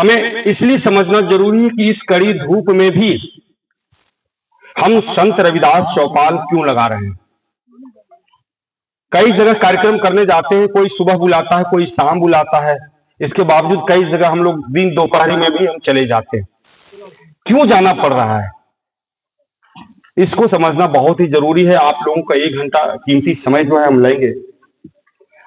हमें इसलिए समझना जरूरी है कि इस कड़ी धूप में भी हम संत रविदास चौपाल क्यों लगा रहे हैं। कई जगह कार्यक्रम करने जाते हैं, कोई सुबह बुलाता है, कोई शाम बुलाता है। इसके बावजूद कई जगह हम लोग दिन दोपहर में भी हम चले जाते हैं। क्यों जाना पड़ रहा है, इसको समझना बहुत ही जरूरी है। आप लोगों का 1 घंटा कीमती समय जो है हम लेंगे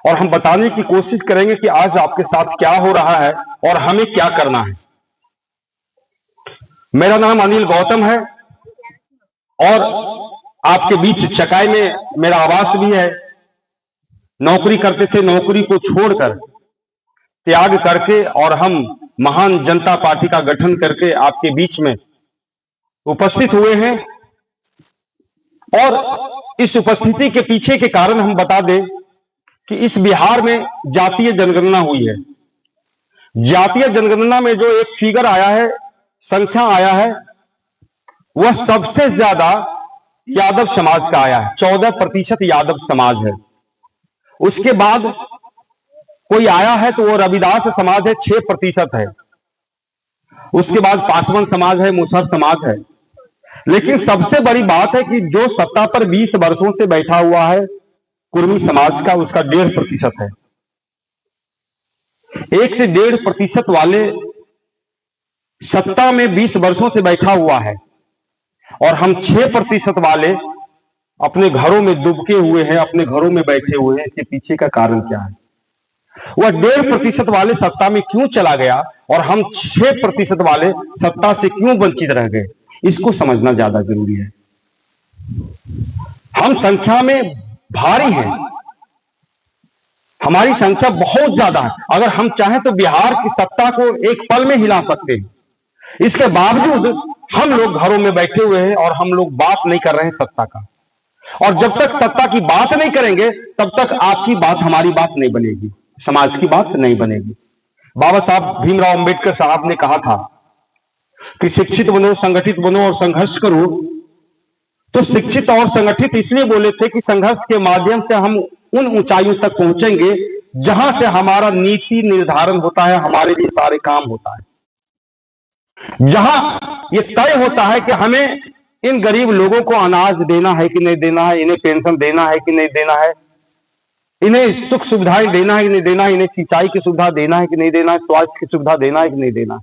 और हम बताने की कोशिश करेंगे कि आज आपके साथ क्या हो रहा है और हमें क्या करना है। मेरा नाम अनिल गौतम है और आपके बीच चकाई में मेरा आवास भी है। नौकरी करते थे, नौकरी को छोड़कर त्याग करके और हम महान जनता पार्टी का गठन करके आपके बीच में उपस्थित हुए हैं। और इस उपस्थिति के पीछे के कारण हम बता दें कि इस बिहार में जातीय जनगणना हुई है। जातीय जनगणना में जो एक फिगर आया है, संख्या आया है, वह सबसे ज्यादा यादव समाज का आया है। 14% यादव समाज है। उसके बाद कोई आया है तो वो रविदास समाज है, 6% है। उसके बाद पासवान समाज है, मुसहर समाज है। लेकिन सबसे बड़ी बात है कि जो सत्ता पर 20 वर्षों से बैठा हुआ है कुर्मी समाज का, उसका 1.5% है। 1 से 1.5% वाले सत्ता में 20 वर्षों से बैठा हुआ है और हम 6% वाले अपने घरों में दुबके हुए हैं, अपने घरों में बैठे हुए हैं। इसके पीछे का कारण क्या है? वह 1.5% वाले सत्ता में क्यों चला गया और हम 6% वाले सत्ता से क्यों वंचित रह गए, इसको समझना ज्यादा जरूरी है। हम संख्या में भारी हैं, हमारी संख्या बहुत ज्यादा है। अगर हम चाहें तो बिहार की सत्ता को एक पल में हिला सकते हैं। इसके बावजूद हम लोग घरों में बैठे हुए हैं और हम लोग बात नहीं कर रहे हैं सत्ता का। और जब तक सत्ता की बात नहीं करेंगे तब तक आपकी बात हमारी बात नहीं बनेगी, समाज की बात नहीं बनेगी। बाबा साहब भीमराव अंबेडकर साहब ने कहा था कि शिक्षित बनो, संगठित बनो और संघर्ष करो। तो शिक्षित और संगठित इसलिए बोले थे कि संघर्ष के माध्यम से हम उन ऊंचाइयों तक पहुंचेंगे जहां से हमारा नीति निर्धारण होता है, हमारे लिए सारे काम होता है, जहां ये तय होता है कि हमें इन गरीब लोगों को अनाज देना है कि नहीं देना है, इन्हें पेंशन देना है कि नहीं देना है, इन्हें सुख सुविधाएं देना है कि नहीं देना है, इन्हें सिंचाई की सुविधा देना है कि नहीं देना है, स्वास्थ्य की सुविधा देना है कि नहीं देना है।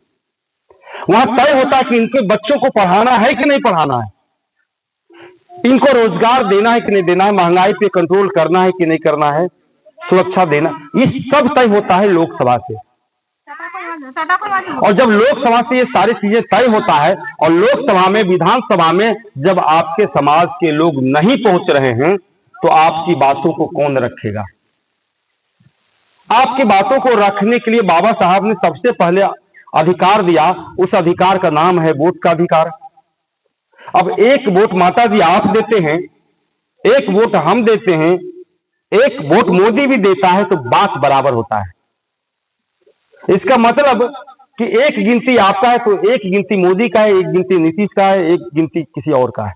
वहां तय होता है कि इनके बच्चों को पढ़ाना है कि नहीं पढ़ाना है, इनको रोजगार देना है कि नहीं देना है, महंगाई पे कंट्रोल करना है कि नहीं करना है, सुरक्षा देना, ये सब तय होता है लोकसभा से। और जब लोकसभा से ये सारी चीजें तय होता है और लोकसभा में, विधानसभा में जब आपके समाज के लोग नहीं पहुंच रहे हैं तो आपकी बातों को कौन रखेगा? आपकी बातों को रखने के लिए बाबा साहब ने सबसे पहले अधिकार दिया। उस अधिकार का नाम है वोट का अधिकार। अब 1 वोट माता जी आप देते हैं, 1 वोट हम देते हैं, 1 वोट मोदी भी देता है तो बात बराबर होता है। इसका मतलब कि 1 गिनती आपका है तो 1 गिनती मोदी का है, 1 गिनती नीतीश का है, 1 गिनती किसी और का है।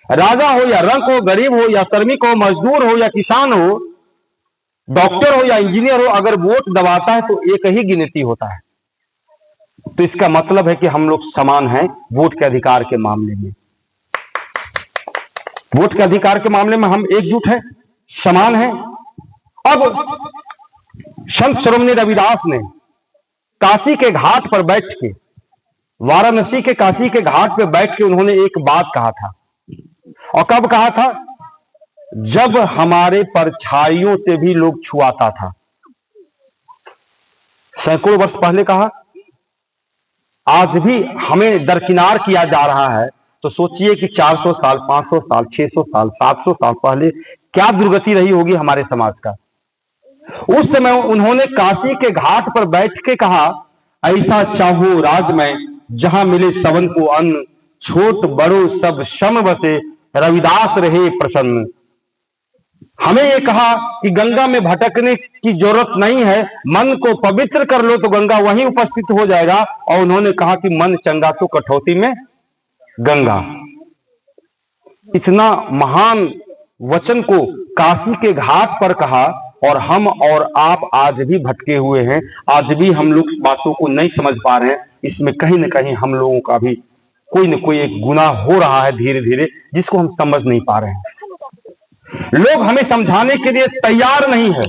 राजा हो या रंक हो, गरीब हो या श्रमिक हो, मजदूर हो या किसान हो, डॉक्टर हो या इंजीनियर हो, अगर वोट दबाता है तो 1 ही गिनती होता है। तो इसका मतलब है कि हम लोग समान हैं वोट के अधिकार के मामले में। वोट के अधिकार के मामले में हम एकजुट हैं, समान हैं। अब संत शिरोमणि रविदास ने काशी के घाट पर बैठ के, वाराणसी के काशी के घाट पर बैठ के उन्होंने एक बात कहा था। और कब कहा था? जब हमारे परछाइयों से भी लोग छुआता था। सैकड़ों वर्ष पहले कहा। आज भी हमें दरकिनार किया जा रहा है। तो सोचिए कि 400 साल, 500 साल, 600 साल, 700 साल पहले क्या दुर्गति रही होगी हमारे समाज का। उस समय उन्होंने काशी के घाट पर बैठ के कहा, ऐसा चाहो राज में जहां मिले सबन को अन्न, छोट बड़ो सब सम बसे, रविदास रहे प्रसन्न। हमें यह कहा कि गंगा में भटकने की जरूरत नहीं है, मन को पवित्र कर लो तो गंगा वहीं उपस्थित हो जाएगा। और उन्होंने कहा कि मन चंगा तो कठौती में गंगा। इतना महान वचन को काशी के घाट पर कहा और हम और आप आज भी भटके हुए हैं, आज भी हम लोग बातों को नहीं समझ पा रहे हैं। इसमें कहीं ना कहीं हम लोगों का भी कोई न कोई एक गुनाह हो रहा है धीरे धीरे, जिसको हम समझ नहीं पा रहे हैं। लोग हमें समझाने के लिए तैयार नहीं है,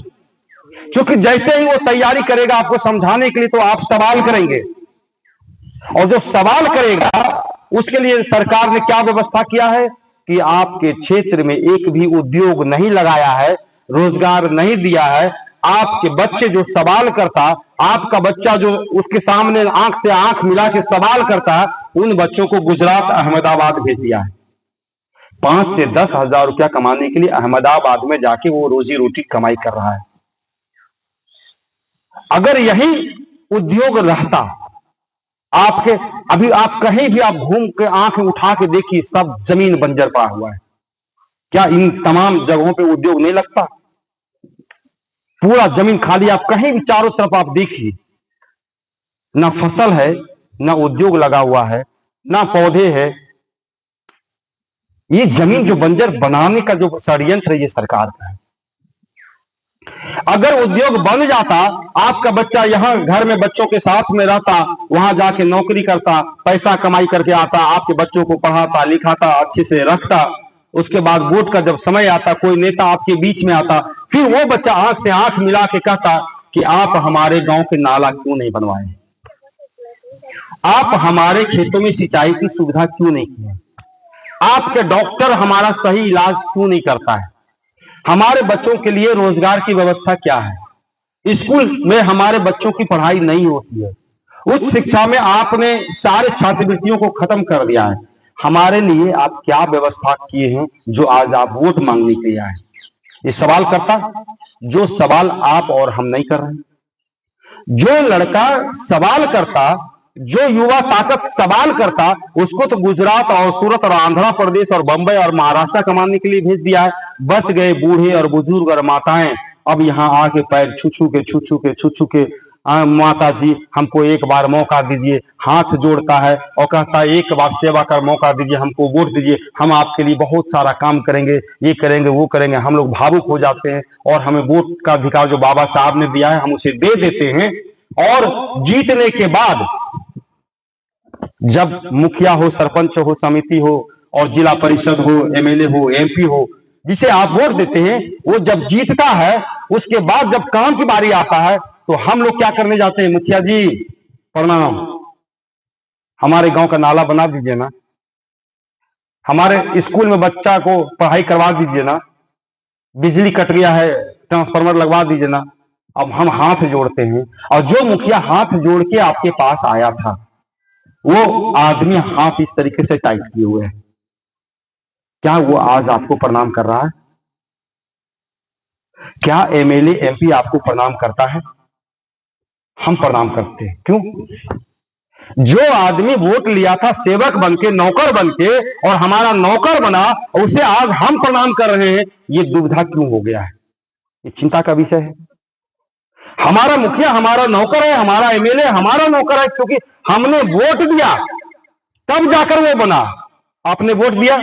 क्योंकि जैसे ही वो तैयारी करेगा आपको समझाने के लिए, तो आप सवाल करेंगे, और जो सवाल करेगा उसके लिए सरकार ने क्या व्यवस्था किया है कि आपके क्षेत्र में एक भी उद्योग नहीं लगाया है, रोजगार नहीं दिया है। आपके बच्चे जो सवाल करता, आपका बच्चा जो उसके सामने आंख से आंख मिला के सवाल करता, उन बच्चों को गुजरात अहमदाबाद भेज दिया है। 5 से 10 हजार रुपया कमाने के लिए अहमदाबाद में जाके वो रोजी रोटी कमाई कर रहा है। अगर यही उद्योग रहता आपके, अभी आप कहीं भी आप घूम के आंख उठा के देखिए, सब जमीन बंजर पड़ा हुआ है। क्या इन तमाम जगहों पे उद्योग नहीं लगता? पूरा जमीन खाली, आप कहीं भी चारों तरफ आप देखिए, ना फसल है, ना उद्योग लगा हुआ है, ना पौधे है। ये जमीन जो बंजर बनाने का जो षड्यंत्र है, ये सरकार का है। अगर उद्योग बन जाता, आपका बच्चा यहां घर में बच्चों के साथ में रहता, वहां जाके नौकरी करता, पैसा कमाई करके आता, आपके बच्चों को पढ़ाता लिखाता, अच्छे से रखता, उसके बाद वोट का जब समय आता, कोई नेता आपके बीच में आता, फिर वो बच्चा आंख से आंख मिला के कहता कि आप हमारे गांव के नाला क्यों नहीं बनवाए, आप हमारे खेतों में सिंचाई की सुविधा क्यों नहीं की है, आपके डॉक्टर हमारा सही इलाज क्यों नहीं करता है, हमारे बच्चों के लिए रोजगार की व्यवस्था क्या है, स्कूल में हमारे बच्चों की पढ़ाई नहीं होती है, उच्च शिक्षा में आपने सारे छात्रवृत्तियों को खत्म कर दिया है, हमारे लिए आप क्या व्यवस्था किए हैं जो आज आप वोट मांगने के लिए आए। ये सवाल करता, जो सवाल आप और हम नहीं कर रहे। जो लड़का सवाल करता, जो युवा ताकत सवाल करता, उसको तो गुजरात और सूरत और आंध्र प्रदेश और बंबई और महाराष्ट्र कमाने के लिए भेज दिया है। बच गए बूढ़े और बुजुर्ग और माताएं, अब यहाँ आके पैर छू छू के माता जी हमको एक बार मौका दीजिए, हाथ जोड़ता है और कहता है एक बार सेवा कर मौका दीजिए, हमको वोट दीजिए, हम आपके लिए बहुत सारा काम करेंगे, ये करेंगे वो करेंगे। हम लोग भावुक हो जाते हैं और हमें वोट का अधिकार जो बाबा साहब ने दिया है हम उसे दे देते हैं। और जीतने के बाद जब मुखिया हो, सरपंच हो, समिति हो और जिला परिषद हो, एमएलए हो, एमपी हो, जिसे आप वोट देते हैं, वो जब जीतता है उसके बाद जब काम की बारी आता है तो हम लोग क्या करने जाते हैं, मुखिया जी प्रणाम, हमारे गांव का नाला बना दीजिए ना, हमारे स्कूल में बच्चा को पढ़ाई करवा दीजिए ना, बिजली कट गया है ट्रांसफार्मर लगवा दीजिए ना। अब हम हाथ जोड़ते हैं, और जो मुखिया हाथ जोड़ के आपके पास आया था वो आदमी हाथ इस तरीके से टाइट किए हुए है, क्या वो आज आपको प्रणाम कर रहा है? क्या एमएलए एमपी आपको प्रणाम करता है? हम प्रणाम करते हैं। क्यों? जो आदमी वोट लिया था सेवक बनके, नौकर बनके, और हमारा नौकर बना, उसे आज हम प्रणाम कर रहे हैं, ये दुविधा क्यों हो गया है? ये चिंता का विषय है। हमारा मुखिया हमारा नौकर है, हमारा एमएलए हमारा नौकर है, क्योंकि हमने वोट दिया तब जाकर वो बना। आपने वोट दिया,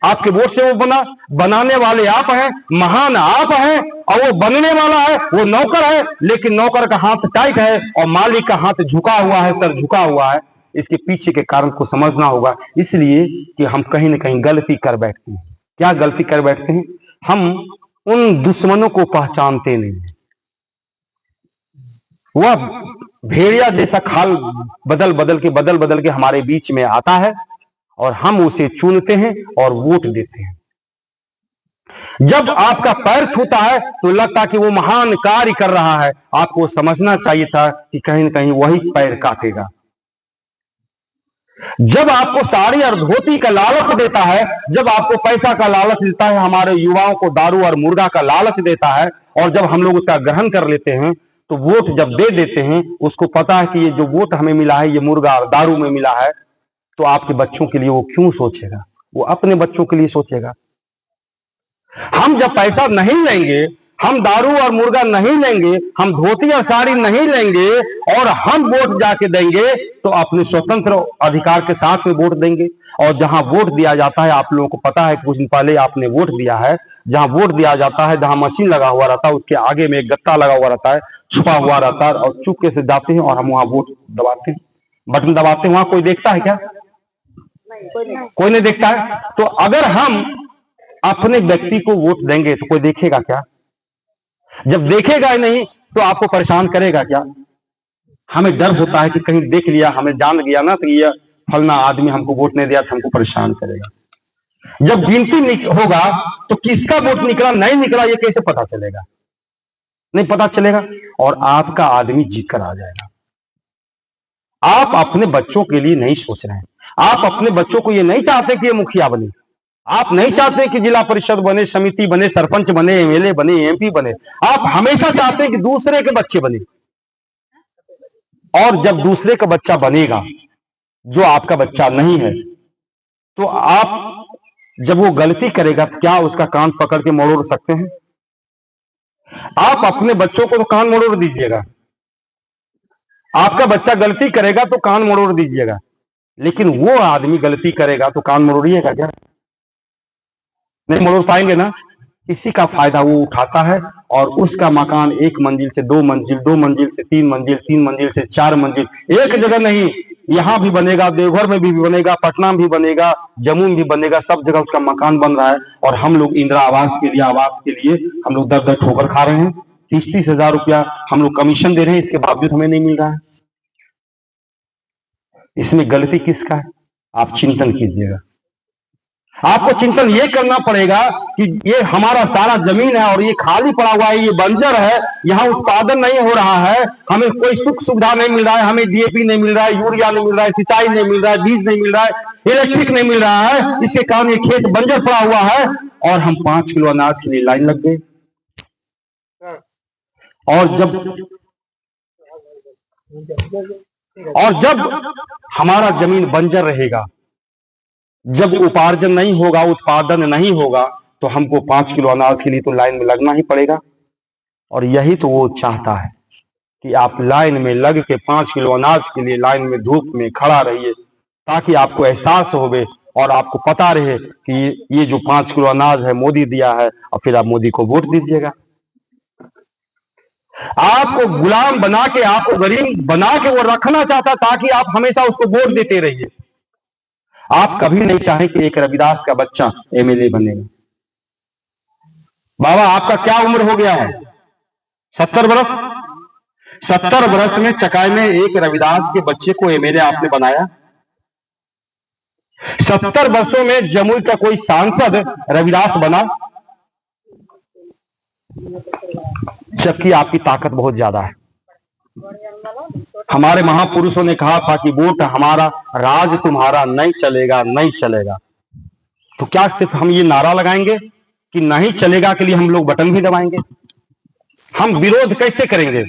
आपके वोट से वो बना, बनाने वाले आप हैं, महान आप हैं, और वो बनने वाला है, वो नौकर है, लेकिन नौकर का हाथ टाइट है और मालिक का हाथ झुका हुआ है, सर झुका हुआ है। इसके पीछे के कारण को समझना होगा, इसलिए कि हम कहीं ना कहीं गलती कर बैठते हैं। क्या गलती कर बैठते हैं? हम उन दुश्मनों को पहचानते नहीं। वह भेड़िया जैसा खाल बदल बदल के हमारे बीच में आता है और हम उसे चुनते हैं और वोट देते हैं। जब आपका पैर छूता है तो लगता कि वो महान कार्य कर रहा है, आपको समझना चाहिए था कि कहीं ना कहीं वही पैर काटेगा। जब आपको साड़ी और धोती का लालच देता है, जब आपको पैसा का लालच देता है, हमारे युवाओं को दारू और मुर्गा का लालच देता है, और जब हम लोग उसका ग्रहण कर लेते हैं तो वोट जब दे देते हैं, उसको पता है कि ये जो वोट हमें मिला है ये मुर्गा और दारू में मिला है, तो आपके बच्चों के लिए वो क्यों सोचेगा? वो अपने बच्चों के लिए सोचेगा। हम जब पैसा नहीं लेंगे, हम दारू और मुर्गा नहीं लेंगे, हम धोती और साड़ी नहीं लेंगे और हम वोट जाके देंगे, तो अपने स्वतंत्र अधिकार के साथ में वोट देंगे। और जहां वोट दिया जाता है, आप लोगों को पता है कुछ दिन पहले आपने वोट दिया है, जहां वोट दिया जाता है, जहां मशीन लगा हुआ रहता है, उसके आगे में एक गत्ता लगा हुआ रहता है, छुपा हुआ रहता है, और चुपके से जाते हैं और हम वहां वोट दबाते हैं, बटन दबाते हैं। वहां कोई देखता है क्या? कोई नहीं देखता है। तो अगर हम अपने व्यक्ति को वोट देंगे तो कोई देखेगा क्या? जब देखेगा ही नहीं तो आपको परेशान करेगा क्या? हमें डर होता है कि कहीं देख लिया, हमें जान गया ना, तो ये फलना आदमी हमको वोट नहीं दिया तो हमको परेशान करेगा। जब गिनती होगा तो किसका वोट निकला नहीं निकला ये कैसे पता चलेगा? नहीं पता चलेगा, और आपका आदमी जीत कर आ जाएगा। आप अपने बच्चों के लिए नहीं सोच रहे हैं। आप अपने बच्चों को ये नहीं चाहते कि ये मुखिया बने, आप नहीं चाहते कि जिला परिषद बने, समिति बने, सरपंच बने, एमएलए बने, एमपी बने। आप हमेशा चाहते हैं कि दूसरे के बच्चे बने। और जब दूसरे का बच्चा बनेगा, जो आपका बच्चा नहीं है, तो आप जब वो गलती करेगा तो क्या उसका कान पकड़ के मरोड़ सकते हैं? आप अपने बच्चों को तो कान मरोड़ दीजिएगा, आपका बच्चा गलती करेगा तो कान मरोड़ दीजिएगा, लेकिन वो आदमी गलती करेगा तो कान मरोड़िएगा क्या? नहीं मरोड़ पाएंगे ना। किसी का फायदा वो उठाता है और उसका मकान 1 मंजिल से 2 मंजिल, 2 मंजिल से 3 मंजिल, 3 मंजिल से 4 मंजिल, एक जगह नहीं, यहां भी बनेगा, देवघर में भी बनेगा, पटना में भी बनेगा, जम्मू में भी बनेगा, सब जगह उसका मकान बन रहा है। और हम लोग इंदिरा आवास के लिए, आवास के लिए हम लोग दर दर ठोकर खा रहे हैं। 30-30 हजार रुपया हम लोग कमीशन दे रहे हैं, इसके बावजूद हमें नहीं मिल रहा है। इसमें गलती किसका है? आप चिंतन कीजिएगा। आपको चिंतन ये करना पड़ेगा कि ये हमारा सारा जमीन है और ये खाली पड़ा हुआ है, ये बंजर है, यहाँ उत्पादन नहीं हो रहा है, हमें कोई सुख सुविधा नहीं मिल रहा है, हमें डीएपी नहीं मिल रहा है, यूरिया नहीं मिल रहा है, सिंचाई नहीं मिल रहा है, बीज नहीं मिल रहा है, इलेक्ट्रिक नहीं मिल रहा है। इसके कारण ये खेत बंजर पड़ा हुआ है और हम 5 किलो अनाज के लिए लाइन लग गए। और जब हमारा जमीन बंजर रहेगा, जब उपार्जन नहीं होगा, उत्पादन नहीं होगा, तो हमको 5 किलो अनाज के लिए तो लाइन में लगना ही पड़ेगा। और यही तो वो चाहता है कि आप लाइन में लग के 5 किलो अनाज के लिए लाइन में धूप में खड़ा रहिए, ताकि आपको एहसास होवे और आपको पता रहे कि ये जो 5 किलो अनाज है मोदी दिया है, और फिर आप मोदी को वोट दीजिएगा। आपको गुलाम बना के, आपको गरीब बना के वो रखना चाहता, ताकि आप हमेशा उसको वोट देते रहिए। आप कभी नहीं चाहे कि एक रविदास का बच्चा एमएलए बनेगा। बाबा आपका क्या उम्र हो गया है? 70 वर्ष। 70 वर्ष में चकाई में एक रविदास के बच्चे को एमएलए आपने बनाया। 70 वर्षों में जमुई का कोई सांसद रविदास बना, जबकि आपकी ताकत बहुत ज्यादा है। हमारे महापुरुषों ने कहा था कि वोट हमारा, राज तुम्हारा, नहीं चलेगा, नहीं चलेगा। तो क्या सिर्फ हम ये नारा लगाएंगे कि नहीं चलेगा के लिए हम लोग बटन भी दबाएंगे? हम विरोध कैसे करेंगे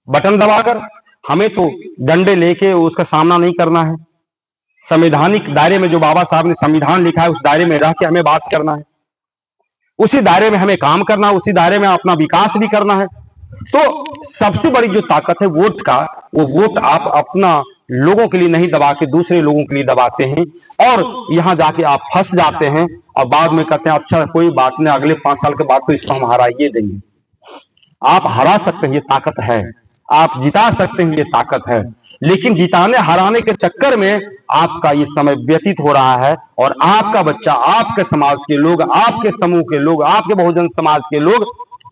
बटन दबाकर? हमें तो डंडे लेके उसका सामना नहीं करना है। संवैधानिक दायरे में जो बाबा साहब ने संविधान लिखा है, उस दायरे में रह के हमें बात करना है, उसी दायरे में हमें काम करना है, उसी दायरे में अपना विकास भी करना है। तो सबसे बड़ी जो ताकत है वोट का, वो वोट आप अपना लोगों के लिए नहीं दबा के दूसरे लोगों के लिए दबाते हैं, और यहां जाके आप फंस जाते हैं और बाद में कहते हैं अच्छा कोई बात नहीं, अगले 5 साल के बाद तो इसको हम हराइए देंगे। आप हरा सकते हैं, ये ताकत है। आप जिता सकते हैं, ये ताकत है। लेकिन जिताने हराने के चक्कर में आपका ये समय व्यतीत हो रहा है, और आपका बच्चा, आपके समाज के लोग, आपके समूह के लोग, आपके बहुजन समाज के लोग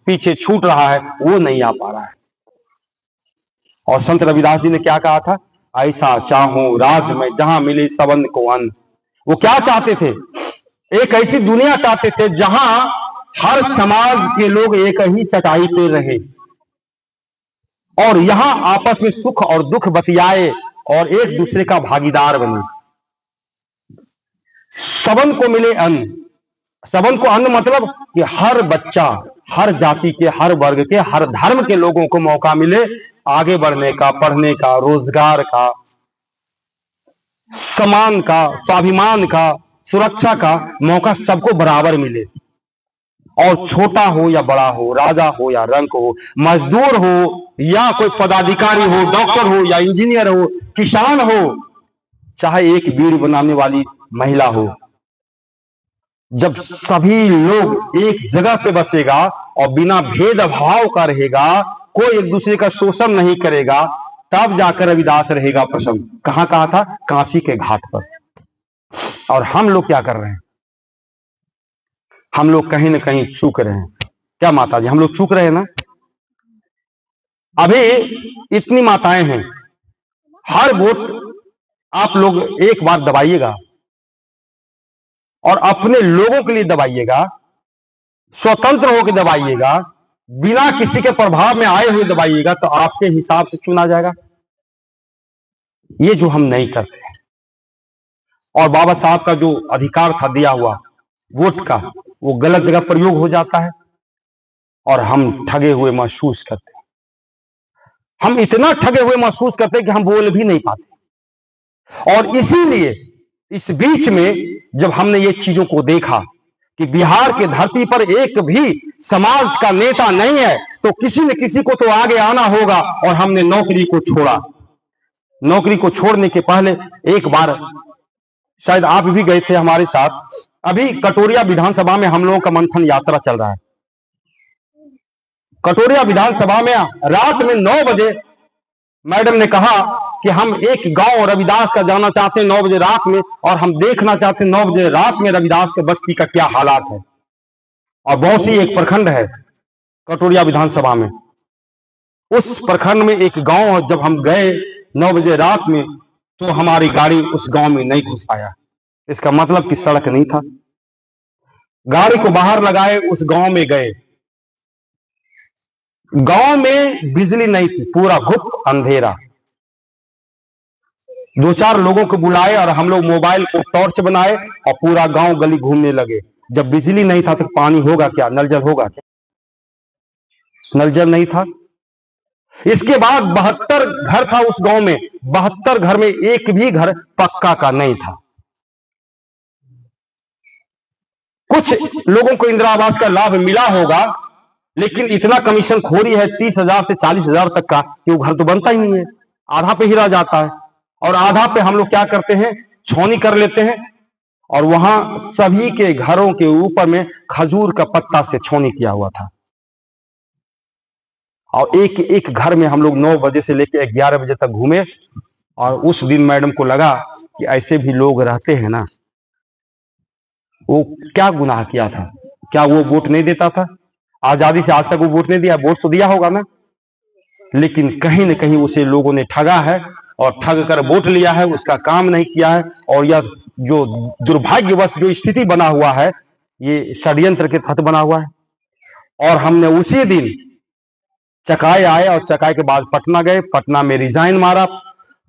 पीछे छूट रहा है, वो नहीं आ पा रहा है। और संत रविदास जी ने क्या कहा था? ऐसा चाहूं राज में जहां मिले सबन को अन्न। वो क्या चाहते थे? एक ऐसी दुनिया चाहते थे जहां हर समाज के लोग एक ही चटाई पे रहे और यहां आपस में सुख और दुख बतियाए और एक दूसरे का भागीदार बने। सबन को मिले अन्न। सबन को अन्न मतलब कि हर बच्चा, हर जाति के, हर वर्ग के, हर धर्म के लोगों को मौका मिले आगे बढ़ने का, पढ़ने का, रोजगार का, सम्मान का, स्वाभिमान का, सुरक्षा का मौका सबको बराबर मिले। और छोटा हो या बड़ा हो, राजा हो या रंक हो, मजदूर हो या कोई पदाधिकारी हो, डॉक्टर हो या इंजीनियर हो, किसान हो, चाहे एक बीड़ी बनाने वाली महिला हो, जब सभी लोग एक जगह पे बसेगा और बिना भेदभाव का रहेगा, कोई एक दूसरे का शोषण नहीं करेगा, तब जाकर रविदास रहेगा प्रसन्न। कहां कहा था? काशी के घाट पर। और हम लोग क्या कर रहे हैं? हम लोग कहीं ना कहीं चूक रहे हैं। क्या माता जी, हम लोग चूक रहे हैं ना? अभी इतनी माताएं हैं, हर वोट आप लोग एक बार दबाइएगा और अपने लोगों के लिए दबाइएगा, स्वतंत्र होकर दबाइएगा, बिना किसी के प्रभाव में आए हुए दबाइएगा, तो आपके हिसाब से चुना जाएगा। ये जो हम नहीं करते हैं, और बाबा साहब का जो अधिकार था दिया हुआ वोट का, वो गलत जगह प्रयोग हो जाता है और हम ठगे हुए महसूस करते हैं। हम इतना ठगे हुए महसूस करते हैं कि हम बोल भी नहीं पाते। और इसीलिए इस बीच में जब हमने ये चीजों को देखा कि बिहार के धरती पर एक भी समाज का नेता नहीं है, तो किसी न किसी को तो आगे आना होगा। और हमने नौकरी को छोड़ा। नौकरी को छोड़ने के पहले एक बार, शायद आप भी गए थे हमारे साथ, अभी कटोरिया विधानसभा में हम लोगों का मंथन यात्रा चल रहा है। कटोरिया विधानसभा में रात में 9 बजे मैडम ने कहा कि हम एक गांव रविदास का जाना चाहते हैं 9 बजे रात में, और हम देखना चाहते हैं 9 बजे रात में रविदास के बस्ती का क्या हालात है। और बौंसी एक प्रखंड है कटोरिया विधानसभा में, उस प्रखंड में एक गांव है। जब हम गए 9 बजे रात में, तो हमारी गाड़ी उस गांव में नहीं घुस पाया। इसका मतलब कि सड़क नहीं था। गाड़ी को बाहर लगाए उस गांव में गए, गांव में बिजली नहीं थी, पूरा गुप्त अंधेरा। 2-4 लोगों को बुलाए और हम लोग मोबाइल को टॉर्च बनाए और पूरा गांव गली घूमने लगे। जब बिजली नहीं था तो पानी होगा क्या? नल जल होगा क्या? नल जल नहीं था। इसके बाद 72 घर था उस गांव में, 72 घर में एक भी घर पक्का का नहीं था। कुछ लोगों को इंदिरा आवास का लाभ मिला होगा, लेकिन इतना कमीशन खोरी है 30,000 से 40,000 तक का कि वो घर तो बनता ही नहीं है, आधा पे ही रह जाता है। और आधा पे हम लोग क्या करते हैं? छौनी कर लेते हैं, और वहां सभी के घरों के ऊपर में खजूर का पत्ता से छौनी किया हुआ था। और एक एक घर में हम लोग 9 बजे से लेकर 11 बजे तक घूमे। और उस दिन मैडम को लगा कि ऐसे भी लोग रहते हैं ना। वो क्या गुनाह किया था? क्या वो वोट नहीं देता था? आजादी से आज तक वो वोट नहीं दिया? वोट तो दिया होगा ना, लेकिन कहीं ना कहीं उसे लोगों ने ठगा है और ठग कर वोट लिया है, उसका काम नहीं किया है। और यह जो दुर्भाग्यवश जो स्थिति बना हुआ है, ये षड्यंत्र के तहत बना हुआ है। और हमने उसी दिन चकाई आए और चकाई के बाद पटना गए, पटना में रिजाइन मारा।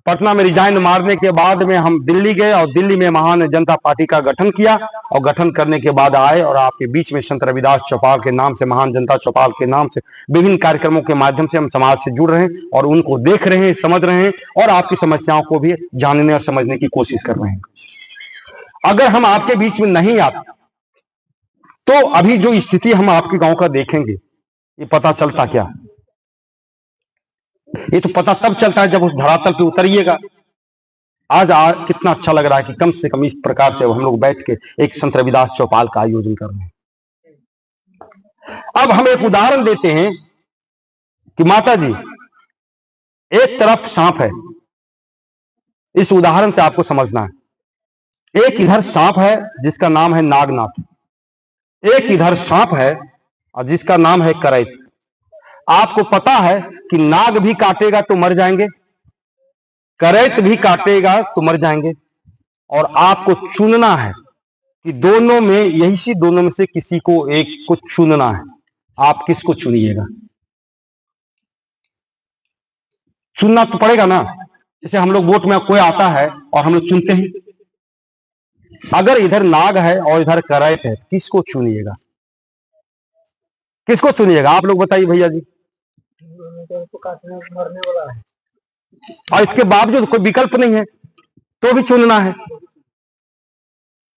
पटना में रिजाइन मारने के बाद में हम दिल्ली गए और दिल्ली में महान जनता पार्टी का गठन किया। और गठन करने के बाद आए और आपके बीच में संत रविदास चौपाल के नाम से, महान जनता चौपाल के नाम से विभिन्न कार्यक्रमों के माध्यम से हम समाज से जुड़ रहे हैं और उनको देख रहे हैं, समझ रहे हैं और आपकी समस्याओं को भी जानने और समझने की कोशिश कर रहे हैं। अगर हम आपके बीच में नहीं आते तो अभी जो स्थिति हम आपके गांव का देखेंगे, ये पता चलता क्या? ये तो पता तब चलता है जब उस धरातल पे उतरिएगा। आज कितना अच्छा लग रहा है कि कम से कम इस प्रकार से हम लोग बैठ के एक संत रविदास चौपाल का आयोजन कर रहे हैं। अब हम एक उदाहरण देते हैं कि माता जी, एक तरफ सांप है, इस उदाहरण से आपको समझना है। एक इधर सांप है जिसका नाम है नागनाथ, एक इधर सांप है और जिसका नाम है करैत। आपको पता है कि नाग भी काटेगा तो मर जाएंगे, करैत भी काटेगा तो मर जाएंगे। और आपको चुनना है कि दोनों में, यही सी दोनों में से किसी को एक को चुनना है। आप किसको चुनिएगा? चुनना तो पड़ेगा ना। जैसे हम लोग वोट में कोई आता है और हम लोग चुनते हैं, अगर इधर नाग है और इधर करैत है, किसको चुनिएगा? किसको चुनिएगा? आप लोग बताइए भैया जी। मरने वाला है और इसके बावजूद कोई विकल्प नहीं है तो भी चुनना है।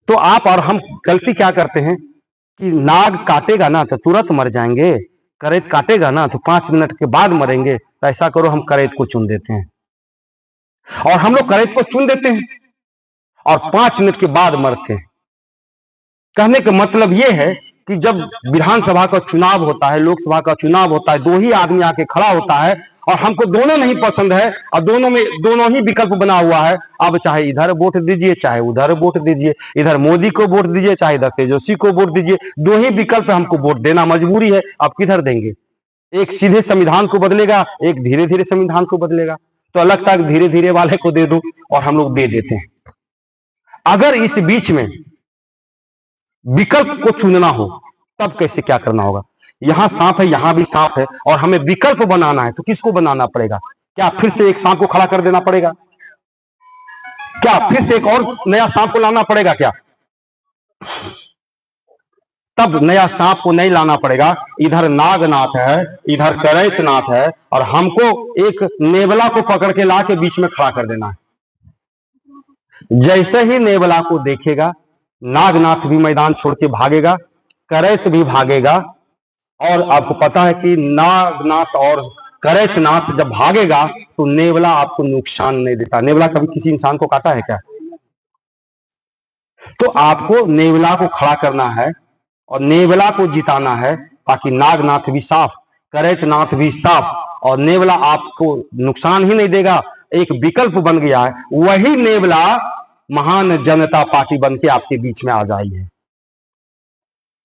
तो आप और हम गलती क्या करते हैं कि नाग काटेगा ना तो तुरंत मर जाएंगे, करैत काटेगा ना तो 5 मिनट के बाद मरेंगे। तो ऐसा करो, हम करैत को चुन देते हैं। और हम लोग करैत को चुन देते हैं और 5 मिनट के बाद मरते हैं। कहने का मतलब ये है कि जब विधानसभा का चुनाव होता है, लोकसभा का चुनाव होता है, दो ही आदमी आके खड़ा होता है और हमको दोनों नहीं पसंद है और दोनों ही विकल्प बना हुआ है। अब चाहे इधर वोट दीजिए, चाहे उधर वोट दीजिए, इधर मोदी को वोट दीजिए, चाहे इधर तेजस्वी को वोट दीजिए, दो ही विकल्प हमको वोट देना मजबूरी है। अब किधर देंगे? एक सीधे संविधान को बदलेगा, एक धीरे धीरे संविधान को बदलेगा। तो लगता है धीरे धीरे वाले को दे दो और हम लोग दे देते हैं। अगर इस बीच में विकल्प को चुनना हो तब कैसे क्या करना होगा? यहां सांप है, यहां भी सांप है और हमें विकल्प बनाना है, तो किसको बनाना पड़ेगा? क्या फिर से एक सांप को खड़ा कर देना पड़ेगा? क्या फिर से एक और नया सांप को लाना पड़ेगा क्या? तब नया सांप को नहीं लाना पड़ेगा। इधर नागनाथ है, इधर करैतनाथ है और हमको एक नेवला को पकड़ के ला के बीच में खड़ा कर देना है। जैसे ही नेवला को देखेगा, नागनाथ भी मैदान छोड़ के भागेगा, करैत भी भागेगा। और आपको पता है कि नागनाथ और करैतनाथ जब भागेगा तो नेवला आपको नुकसान नहीं देता। नेवला कभी किसी इंसान को काटा है क्या? तो आपको नेवला को खड़ा करना है और नेवला को जिताना है, ताकि नागनाथ भी साफ, करैतनाथ भी साफ और नेवला आपको नुकसान ही नहीं देगा। एक विकल्प बन गया है, वही नेवला महान जनता पार्टी बन के आपके बीच में आ जाई है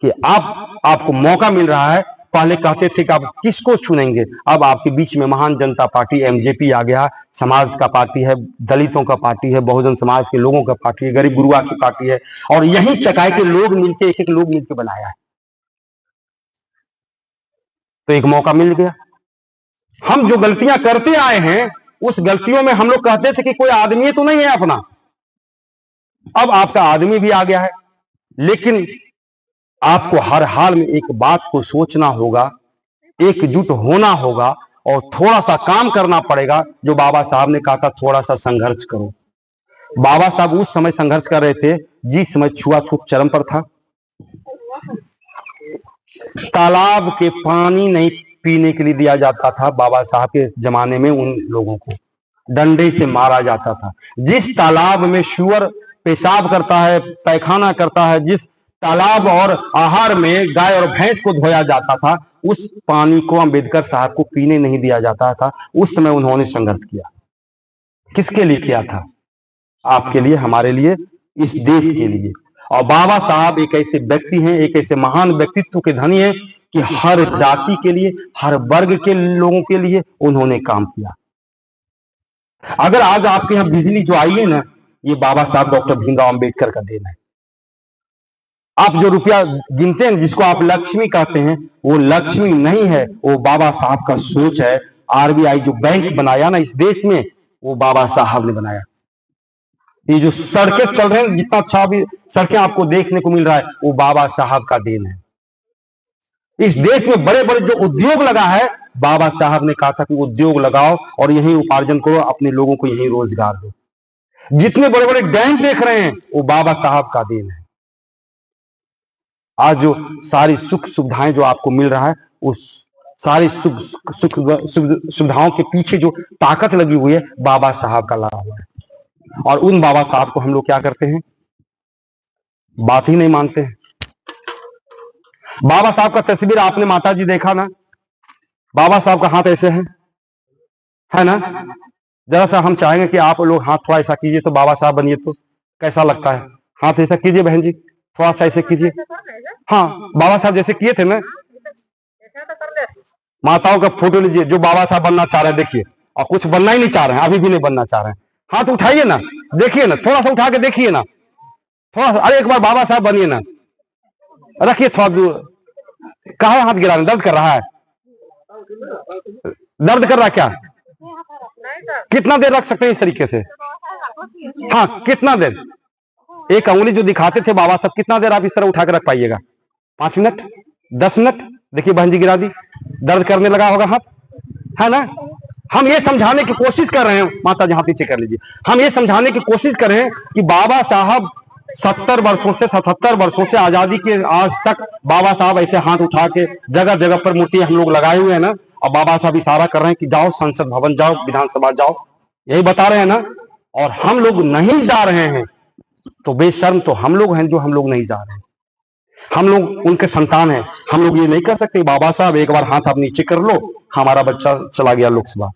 कि आपको मौका मिल रहा है। पहले कहते थे कि आप किसको चुनेंगे, अब आपके बीच में महान जनता पार्टी एमजेपी आ गया। समाज का पार्टी है, दलितों का पार्टी है, बहुजन समाज के लोगों का पार्टी है, गरीब गुरुआ की पार्टी है और यही चकाई के लोग मिलके एक लोग मिलके बनाया है। तो एक मौका मिल गया। हम जो गलतियां करते आए हैं उस गलतियों में हम लोग कहते थे कि कोई आदमी तो नहीं है अपना। अब आपका आदमी भी आ गया है, लेकिन आपको हर हाल में एक बात को सोचना होगा, एकजुट होना होगा और थोड़ा सा काम करना पड़ेगा। जो बाबा साहब ने कहा था थोड़ा सा संघर्ष करो। बाबा साहब उस समय संघर्ष कर रहे थे जिस समय छुआछूत चरम पर था। तालाब के पानी नहीं पीने के लिए दिया जाता था। बाबा साहब के जमाने में उन लोगों को डंडे से मारा जाता था। जिस तालाब में शुअर पेशाब करता है, पैखाना करता है, जिस तालाब और आहार में गाय और भैंस को धोया जाता था, उस पानी को अंबेडकर साहब को पीने नहीं दिया जाता था। उस समय उन्होंने संघर्ष किया। किसके लिए किया था? आपके लिए, हमारे लिए, इस देश के लिए। और बाबा साहब एक ऐसे व्यक्ति हैं, एक ऐसे महान व्यक्तित्व के धनी हैं कि हर जाति के लिए, हर वर्ग के लोगों के लिए उन्होंने काम किया। अगर आज आपके यहाँ बिजली जो आई है ना, ये बाबा साहब डॉक्टर भीमराव अंबेडकर का देन है। आप जो रुपया गिनते हैं, जिसको आप लक्ष्मी कहते हैं, वो लक्ष्मी नहीं है, वो बाबा साहब का सोच है। आरबीआई जो बैंक बनाया ना इस देश में, वो बाबा साहब ने बनाया। ये जो सड़कें चल रहे हैं, जितना अच्छा भी सड़कें आपको देखने को मिल रहा है, वो बाबा साहब का देन है। इस देश में बड़े बड़े जो उद्योग लगा है, बाबा साहब ने कहा था कि उद्योग लगाओ और यही उपार्जन करो, अपने लोगों को यही रोजगार दो। जितने बड़े बड़े डैम देख रहे हैं, वो बाबा साहब का देन है। आज जो सारी सुख सुविधाएं जो आपको मिल रहा है, उस सारी सुविधाओं के पीछे जो ताकत लगी हुई है, बाबा साहब का लगा हुआ है। और उन बाबा साहब को हम लोग क्या करते हैं? बात ही नहीं मानते हैं। बाबा साहब का तस्वीर आपने माता जी देखा ना, बाबा साहब का हाथ ऐसे है ना। जरा सा हम चाहेंगे कि आप लोग हाथ थोड़ा ऐसा कीजिए तो बाबा साहब बनिए, तो कैसा लगता है? हाथ ऐसा कीजिए बहन जी, थोड़ा सा ऐसे कीजिए। हाँ, बाबा साहब जैसे किए थे ना। माताओं का फोटो लीजिए जो बाबा साहब बनना चाह रहे हैं, देखिए। और कुछ बनना ही नहीं चाह रहे हैं, अभी भी नहीं बनना चाह रहे हैं, हाथ उठाइए ना, देखिए ना, थोड़ा सा उठा के देखिए ना, थोड़ा सा। अरे एक बार बाबा साहब बनिए ना, रखिए थोड़ा दूर। कहाँ हाथ गिरा रहे? दर्द कर रहा है? दर्द कर रहा है क्या? कितना देर रख सकते हैं इस तरीके से? हाँ, कितना देर? एक अंगुली जो दिखाते थे बाबा साहब, कितना देर आप इस तरह उठा के रख पाइएगा? 5 मिनट, 10 मिनट? देखिए बहन जी गिरा दी, दर्द करने लगा होगा हाथ, है ना। हम ये समझाने की कोशिश कर रहे हैं, माता जी हाथ पीछे कर लीजिए। हम ये समझाने की कोशिश कर रहे हैं कि बाबा साहब 70 वर्षों से, 77 वर्षों से, आजादी के आज तक बाबा साहब ऐसे हाथ उठा के जगह जगह पर मूर्ति हम लोग लगाए हुए हैं ना। और बाबा साहब इशारा कर रहे हैं कि जाओ संसद भवन जाओ, विधानसभा जाओ, यही बता रहे हैं ना। और हम लोग नहीं जा रहे हैं, तो बेशर्म तो हम लोग हैं जो हम लोग नहीं जा रहे हैं। हम लोग उनके संतान हैं। हम लोग ये नहीं कर सकते बाबा साहब एक बार हाथ आप नीचे कर लो, हमारा बच्चा चला गया लोकसभा।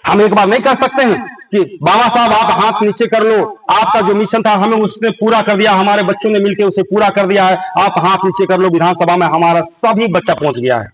हम एक बार नहीं कर सकते हैं कि बाबा साहब आप हाथ नीचे कर लो, आपका जो मिशन था हमें उसने पूरा कर दिया, हमारे बच्चों ने मिलकर उसे पूरा कर दिया है, आप हाथ नीचे कर लो। विधानसभा में हमारा सभी बच्चा पहुंच गया है,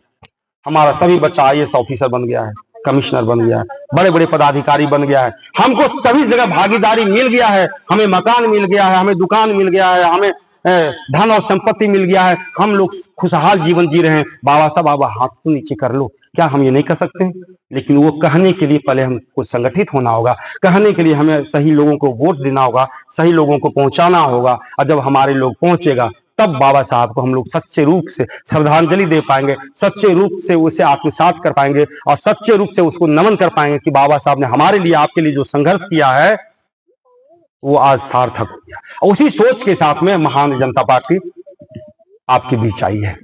हमारा सभी बच्चा आईएएस ऑफिसर बन गया है, कमिश्नर बन गया है, बड़े बड़े पदाधिकारी बन गया है, हमको सभी जगह भागीदारी मिल गया है, हमें मकान मिल गया है, हमें दुकान मिल गया है, हमें धन और संपत्ति मिल गया है, हम लोग खुशहाल जीवन जी रहे हैं। बाबा साहब आप हाथ तो नीचे कर लो, क्या हम ये नहीं कर सकते? लेकिन वो कहने के लिए पहले हमको संगठित होना होगा, कहने के लिए हमें सही लोगों को वोट देना होगा, सही लोगों को पहुंचाना होगा, और जब हमारे लोग पहुंचेगा तब बाबा साहब को हम लोग सच्चे रूप से श्रद्धांजलि दे पाएंगे, सच्चे रूप से उसे आत्मसात कर पाएंगे और सच्चे रूप से उसको नमन कर पाएंगे कि बाबा साहब ने हमारे लिए आपके लिए जो संघर्ष किया है वो आज सार्थक हो गया। उसी सोच के साथ में महान जनता पार्टी आपके बीच आई है।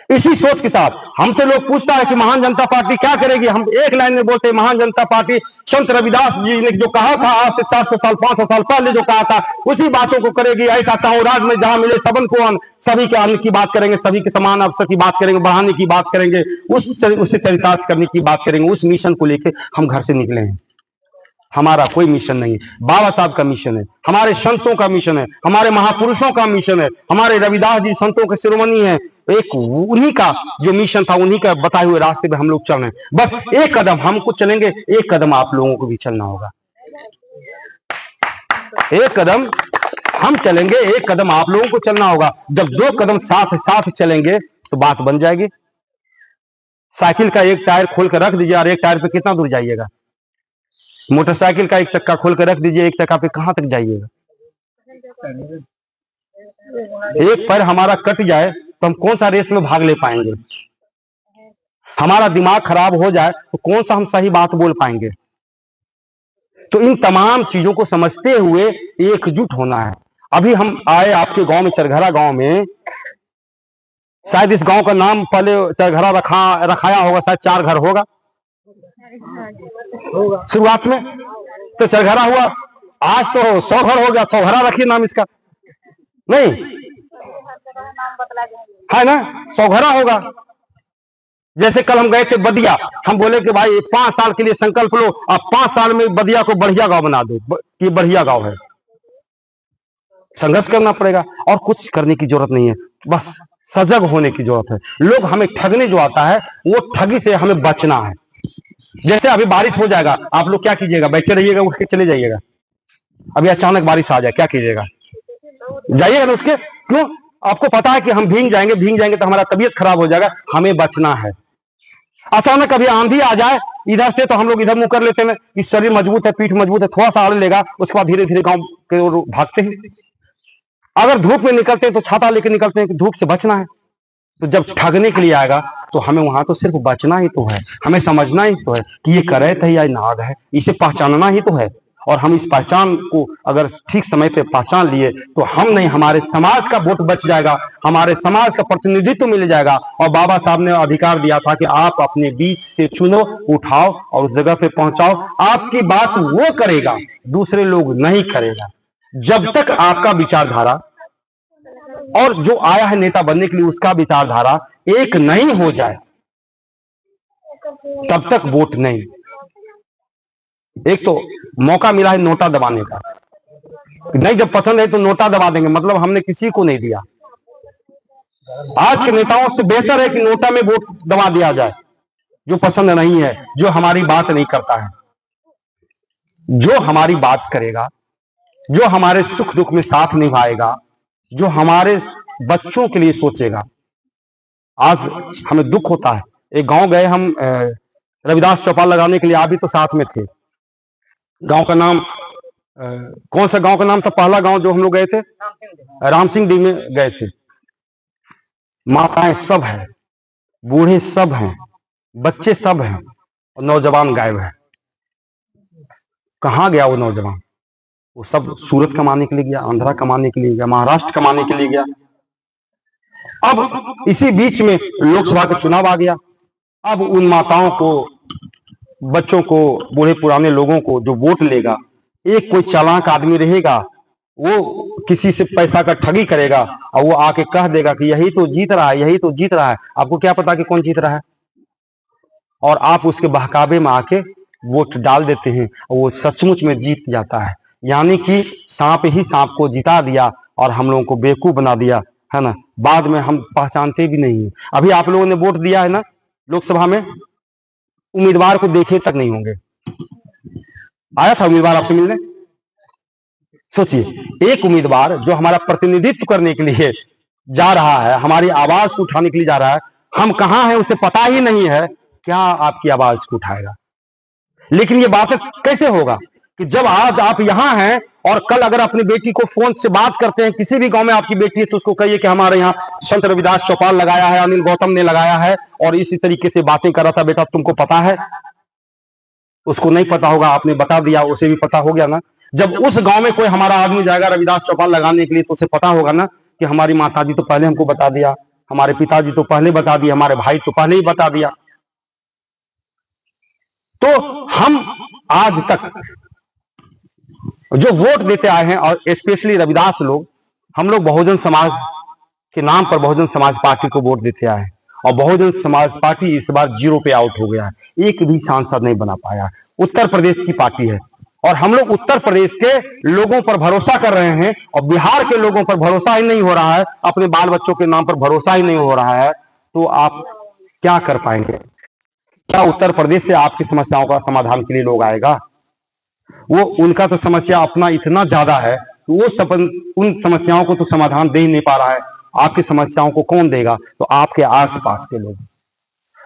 इसी सोच के साथ हमसे लोग पूछता है कि महान जनता पार्टी क्या करेगी, हम एक लाइन में बोलते हैं महान जनता पार्टी संत रविदास जी ने जो कहा था आज से 400 साल 500 साल पहले जो कहा था उसी बातों को करेगी। ऐसा चाहो राज में जहां मिले सबन को अन्न, सभी के अन्न की बात करेंगे, सभी के समान अवसर की बात करेंगे, बढ़ाने की बात करेंगे, उससे चरितार्थ करने की बात करेंगे। उस मिशन को लेकर हम घर से निकले हैं। हमारा कोई मिशन नहीं है, बाबा साहब का मिशन है, हमारे संतों का मिशन है, हमारे महापुरुषों का मिशन है, हमारे रविदास जी संतों के शिरोमणि है। एक उन्हीं का जो मिशन था, उन्हीं का बताए हुए रास्ते पे हम लोग चल रहे हैं। बस एक कदम हमको चलेंगे, एक कदम आप लोगों को भी चलना होगा। एक कदम हम चलेंगे, एक कदम आप लोगों को चलना होगा। जब दो कदम साथ साथ चलेंगे तो बात बन जाएगी। साइकिल का एक टायर खोल कर रख दीजिए और एक टायर पे कितना दूर जाइएगा? मोटरसाइकिल का एक चक्का खोल कर रख दीजिए, एक चक्का पे कहां तक जाइएगा? एक पैर हमारा कट जाए तो हम कौन सा रेस में भाग ले पाएंगे? हमारा दिमाग खराब हो जाए तो कौन सा हम सही बात बोल पाएंगे? तो इन तमाम चीजों को समझते हुए एकजुट होना है। अभी हम आए आपके गांव में, चरघरा गांव में, शायद इस गांव का नाम पहले चरघरा रखाया होगा, शायद 4 घर होगा शुरुआत में, तो चरघरा हुआ। आज तो 100 घर हो गया, 100 घरा रखिए नाम इसका, नहीं है ना, 100 घरा होगा। जैसे कल हम गए थे बदिया, हम बोले कि भाई 5 साल के लिए संकल्प लो, अब 5 साल में बदिया को बढ़िया गांव बना दो, ये बढ़िया गांव है। संघर्ष करना पड़ेगा और कुछ करने की जरूरत नहीं है, बस सजग होने की जरूरत है। लोग हमें ठगने जो आता है वो ठगी से हमें बचना है। जैसे अभी बारिश हो जाएगा, आप लोग क्या कीजिएगा? बैठे रहिएगा, उठ के चले जाइएगा। अभी अचानक बारिश आ जाए, क्या कीजिएगा? जाइएगा ना उठ के। क्यों? आपको पता है कि हम भीग जाएंगे तो हमारा तबीयत खराब हो जाएगा, हमें बचना है। अचानक कभी आंधी आ जाए इधर से तो हम लोग इधर मुंह कर लेते हैं कि शरीर मजबूत है, पीठ मजबूत है, थोड़ा सा आड़ लेगा, उसके बाद धीरे धीरे गांव के ओर भागते हैं। अगर धूप में निकलते हैं तो छाता लेकर निकलते हैं कि धूप से बचना है। तो जब ठगने के लिए आएगा तो हमें वहां तो सिर्फ बचना ही तो है, हमें समझना ही तो है कि ये करैत है या नाग है, इसे पहचानना ही तो है। और हम इस पहचान को अगर ठीक समय पे पहचान लिए तो हम नहीं, हमारे समाज का वोट बच जाएगा, हमारे समाज का प्रतिनिधित्व मिल जाएगा। और बाबा साहब ने अधिकार दिया था कि आप अपने बीच से चुनो, उठाओ और उस जगह पे पहुंचाओ। आपकी बात वो करेगा, दूसरे लोग नहीं करेगा। जब तक आपका विचारधारा और जो आया है नेता बनने के लिए उसका विचारधारा एक नहीं हो जाए तब तक वोट नहीं। एक तो मौका मिला है नोटा दबाने का, नहीं जब पसंद है तो नोटा दबा देंगे, मतलब हमने किसी को नहीं दिया। आज के नेताओं से बेहतर है कि नोटा में वोट दबा दिया जाए, जो पसंद नहीं है, जो हमारी बात नहीं करता है। जो हमारी बात करेगा, जो हमारे सुख दुख में साथ निभाएगा, जो हमारे बच्चों के लिए सोचेगा। आज हमें दुख होता है, एक गांव गए हम रविदास चौपाल लगाने के लिए, आप भी तो साथ में थे। गांव का नाम कौन सा गांव का नाम था? पहला गांव जो हम लोग गए थे, राम सिंह डी में गए थे। माताएं सब हैं, बूढ़े सब हैं, बच्चे सब हैं और नौजवान गायब है। कहाँ गया वो नौजवान? वो सब सूरत कमाने के लिए गया, आंध्रा कमाने के लिए गया, महाराष्ट्र कमाने के लिए गया। अब इसी बीच में लोकसभा का चुनाव आ गया। अब उन माताओं को, बच्चों को, बूढ़े पुराने लोगों को जो वोट लेगा, एक कोई चालाक आदमी रहेगा वो किसी से पैसा का ठगी करेगा और वो आके कह देगा कि यही तो जीत रहा है, यही तो जीत रहा है। आपको क्या पता कि कौन जीत रहा है? और आप उसके बहकावे में आके वोट डाल देते हैं और वो सचमुच में जीत जाता है। यानी कि सांप ही सांप को जिता दिया और हम लोगों को बेवकूफ बना दिया, है ना। बाद में हम पहचानते भी नहीं है। अभी आप लोगों ने वोट दिया है ना लोकसभा में, उम्मीदवार को देखे तक नहीं होंगे। आया था उम्मीदवार आपसे मिलने? सोचिए, एक उम्मीदवार जो हमारा प्रतिनिधित्व करने के लिए जा रहा है, हमारी आवाज को उठाने के लिए जा रहा है, हम कहां हैं उसे पता ही नहीं है, क्या आपकी आवाज को उठाएगा? लेकिन ये बात कैसे होगा कि जब आज आप यहां हैं और कल अगर अपनी बेटी को फोन से बात करते हैं, किसी भी गांव में आपकी बेटी है तो उसको कहिए कि हमारे यहाँ संत रविदास चौपाल लगाया है, अनिल गौतम ने लगाया है और इसी तरीके से बातें कर रहा था, बेटा तुमको पता है? उसको नहीं पता होगा, आपने बता दिया, उसे भी पता हो गया ना। जब उस गांव में कोई हमारा आदमी जाएगा रविदास चौपाल लगाने के लिए तो उसे पता होगा ना कि हमारी माताजी तो पहले हमको बता दिया, हमारे पिताजी तो पहले बता दिया, हमारे भाई तो पहले ही बता दिया। तो हम आज तक जो वोट देते आए हैं और स्पेशली रविदास लोग, हम लोग बहुजन समाज के नाम पर बहुजन समाज पार्टी को वोट देते आए हैं और बहुजन समाज पार्टी इस बार 0 पे आउट हो गया है, एक भी सांसद नहीं बना पाया। उत्तर प्रदेश की पार्टी है और हम लोग उत्तर प्रदेश के लोगों पर भरोसा कर रहे हैं और बिहार के लोगों पर भरोसा ही नहीं हो रहा है, अपने बाल बच्चों के नाम पर भरोसा ही नहीं हो रहा है, तो आप क्या कर पाएंगे? क्या उत्तर प्रदेश से आपकी समस्याओं का समाधान के लिए लोग आएगा? वो उनका तो समस्या अपना इतना ज्यादा है कि वो उन समस्याओं को तो समाधान दे ही नहीं पा रहा है। आपकी समस्याओं को कौन देगा? तो आपके आसपास के लोग।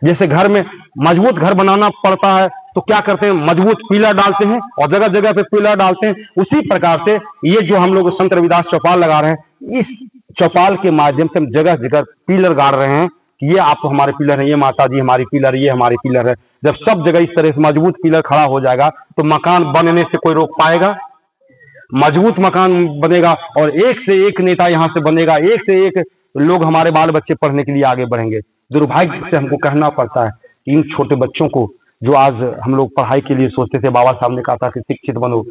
जैसे घर में मजबूत घर बनाना पड़ता है तो क्या करते हैं, मजबूत पिलर डालते हैं और जगह जगह पे पिलर डालते हैं। उसी प्रकार से ये जो हम लोग संत रविदास चौपाल लगा रहे हैं, इस चौपाल के माध्यम से हम जगह जगह पिलर गाड़ रहे हैं कि ये आप हमारे पिलर है, ये माता जी हमारी पिलर, ये हमारी पिलर है। जब सब जगह इस तरह से मजबूत पिलर खड़ा हो जाएगा तो मकान बनने से कोई रोक पाएगा? मजबूत मकान बनेगा और एक से एक नेता यहां से बनेगा, एक से एक लोग, हमारे बाल बच्चे पढ़ने के लिए आगे बढ़ेंगे। दुर्भाग्य से हमको कहना पड़ता है इन छोटे बच्चों को जो आज हम लोग पढ़ाई के लिए सोचते थे, बाबा साहब ने कहा था कि शिक्षित बनो,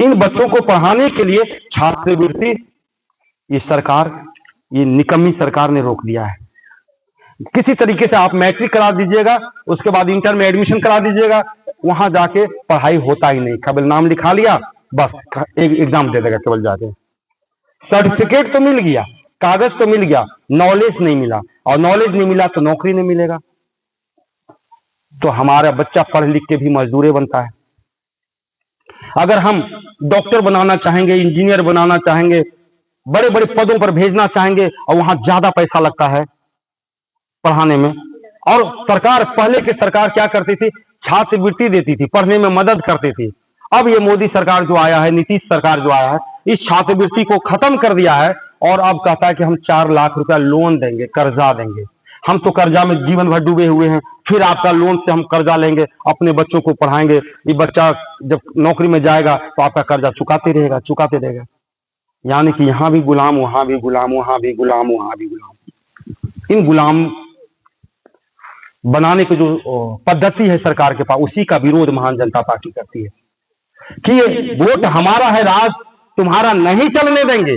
इन बच्चों को पढ़ाने के लिए छात्रवृत्ति ये सरकार, ये निकम्मी सरकार ने रोक दिया है। किसी तरीके से आप मैट्रिक करा दीजिएगा, उसके बाद इंटर में एडमिशन करा दीजिएगा, वहां जाके पढ़ाई होता ही नहीं। केवल नाम लिखा लिया, बस एक एग्जाम दे देगा केवल जाके, सर्टिफिकेट तो मिल गया, कागज तो मिल गया, नॉलेज नहीं मिला, और नॉलेज नहीं मिला तो नौकरी नहीं मिलेगा। तो हमारा बच्चा पढ़ लिख के भी मजदूरे बनता है। अगर हम डॉक्टर बनाना चाहेंगे, इंजीनियर बनाना चाहेंगे, बड़े बड़े पदों पर भेजना चाहेंगे और वहां ज्यादा पैसा लगता है पढ़ाने में। और सरकार, पहले की सरकार क्या करती थी, छात्रवृत्ति देती थी, पढ़ने में मदद करती थी। अब ये मोदी सरकार जो आया है, नीतीश सरकार जो आया है, इस छात्रवृत्ति को खत्म कर दिया है और अब कहता है कि हम 4 लाख रुपया लोन देंगे, कर्जा देंगे। हम तो कर्जा में जीवन भर डूबे हुए हैं, फिर आपका लोन से हम कर्जा लेंगे, अपने बच्चों को पढ़ाएंगे। ये बच्चा जब नौकरी में जाएगा तो आपका कर्जा चुकाते रहेगा, चुकाते रहेगा। यानी कि यहां भी गुलाम, वहां भी गुलाम, वहां भी गुलाम, वहां भी गुलाम। इन गुलाम बनाने की जो पद्धति है सरकार के पास, उसी का विरोध महान जनता पार्टी करती है कि ये वोट हमारा है, राज तुम्हारा नहीं चलने देंगे।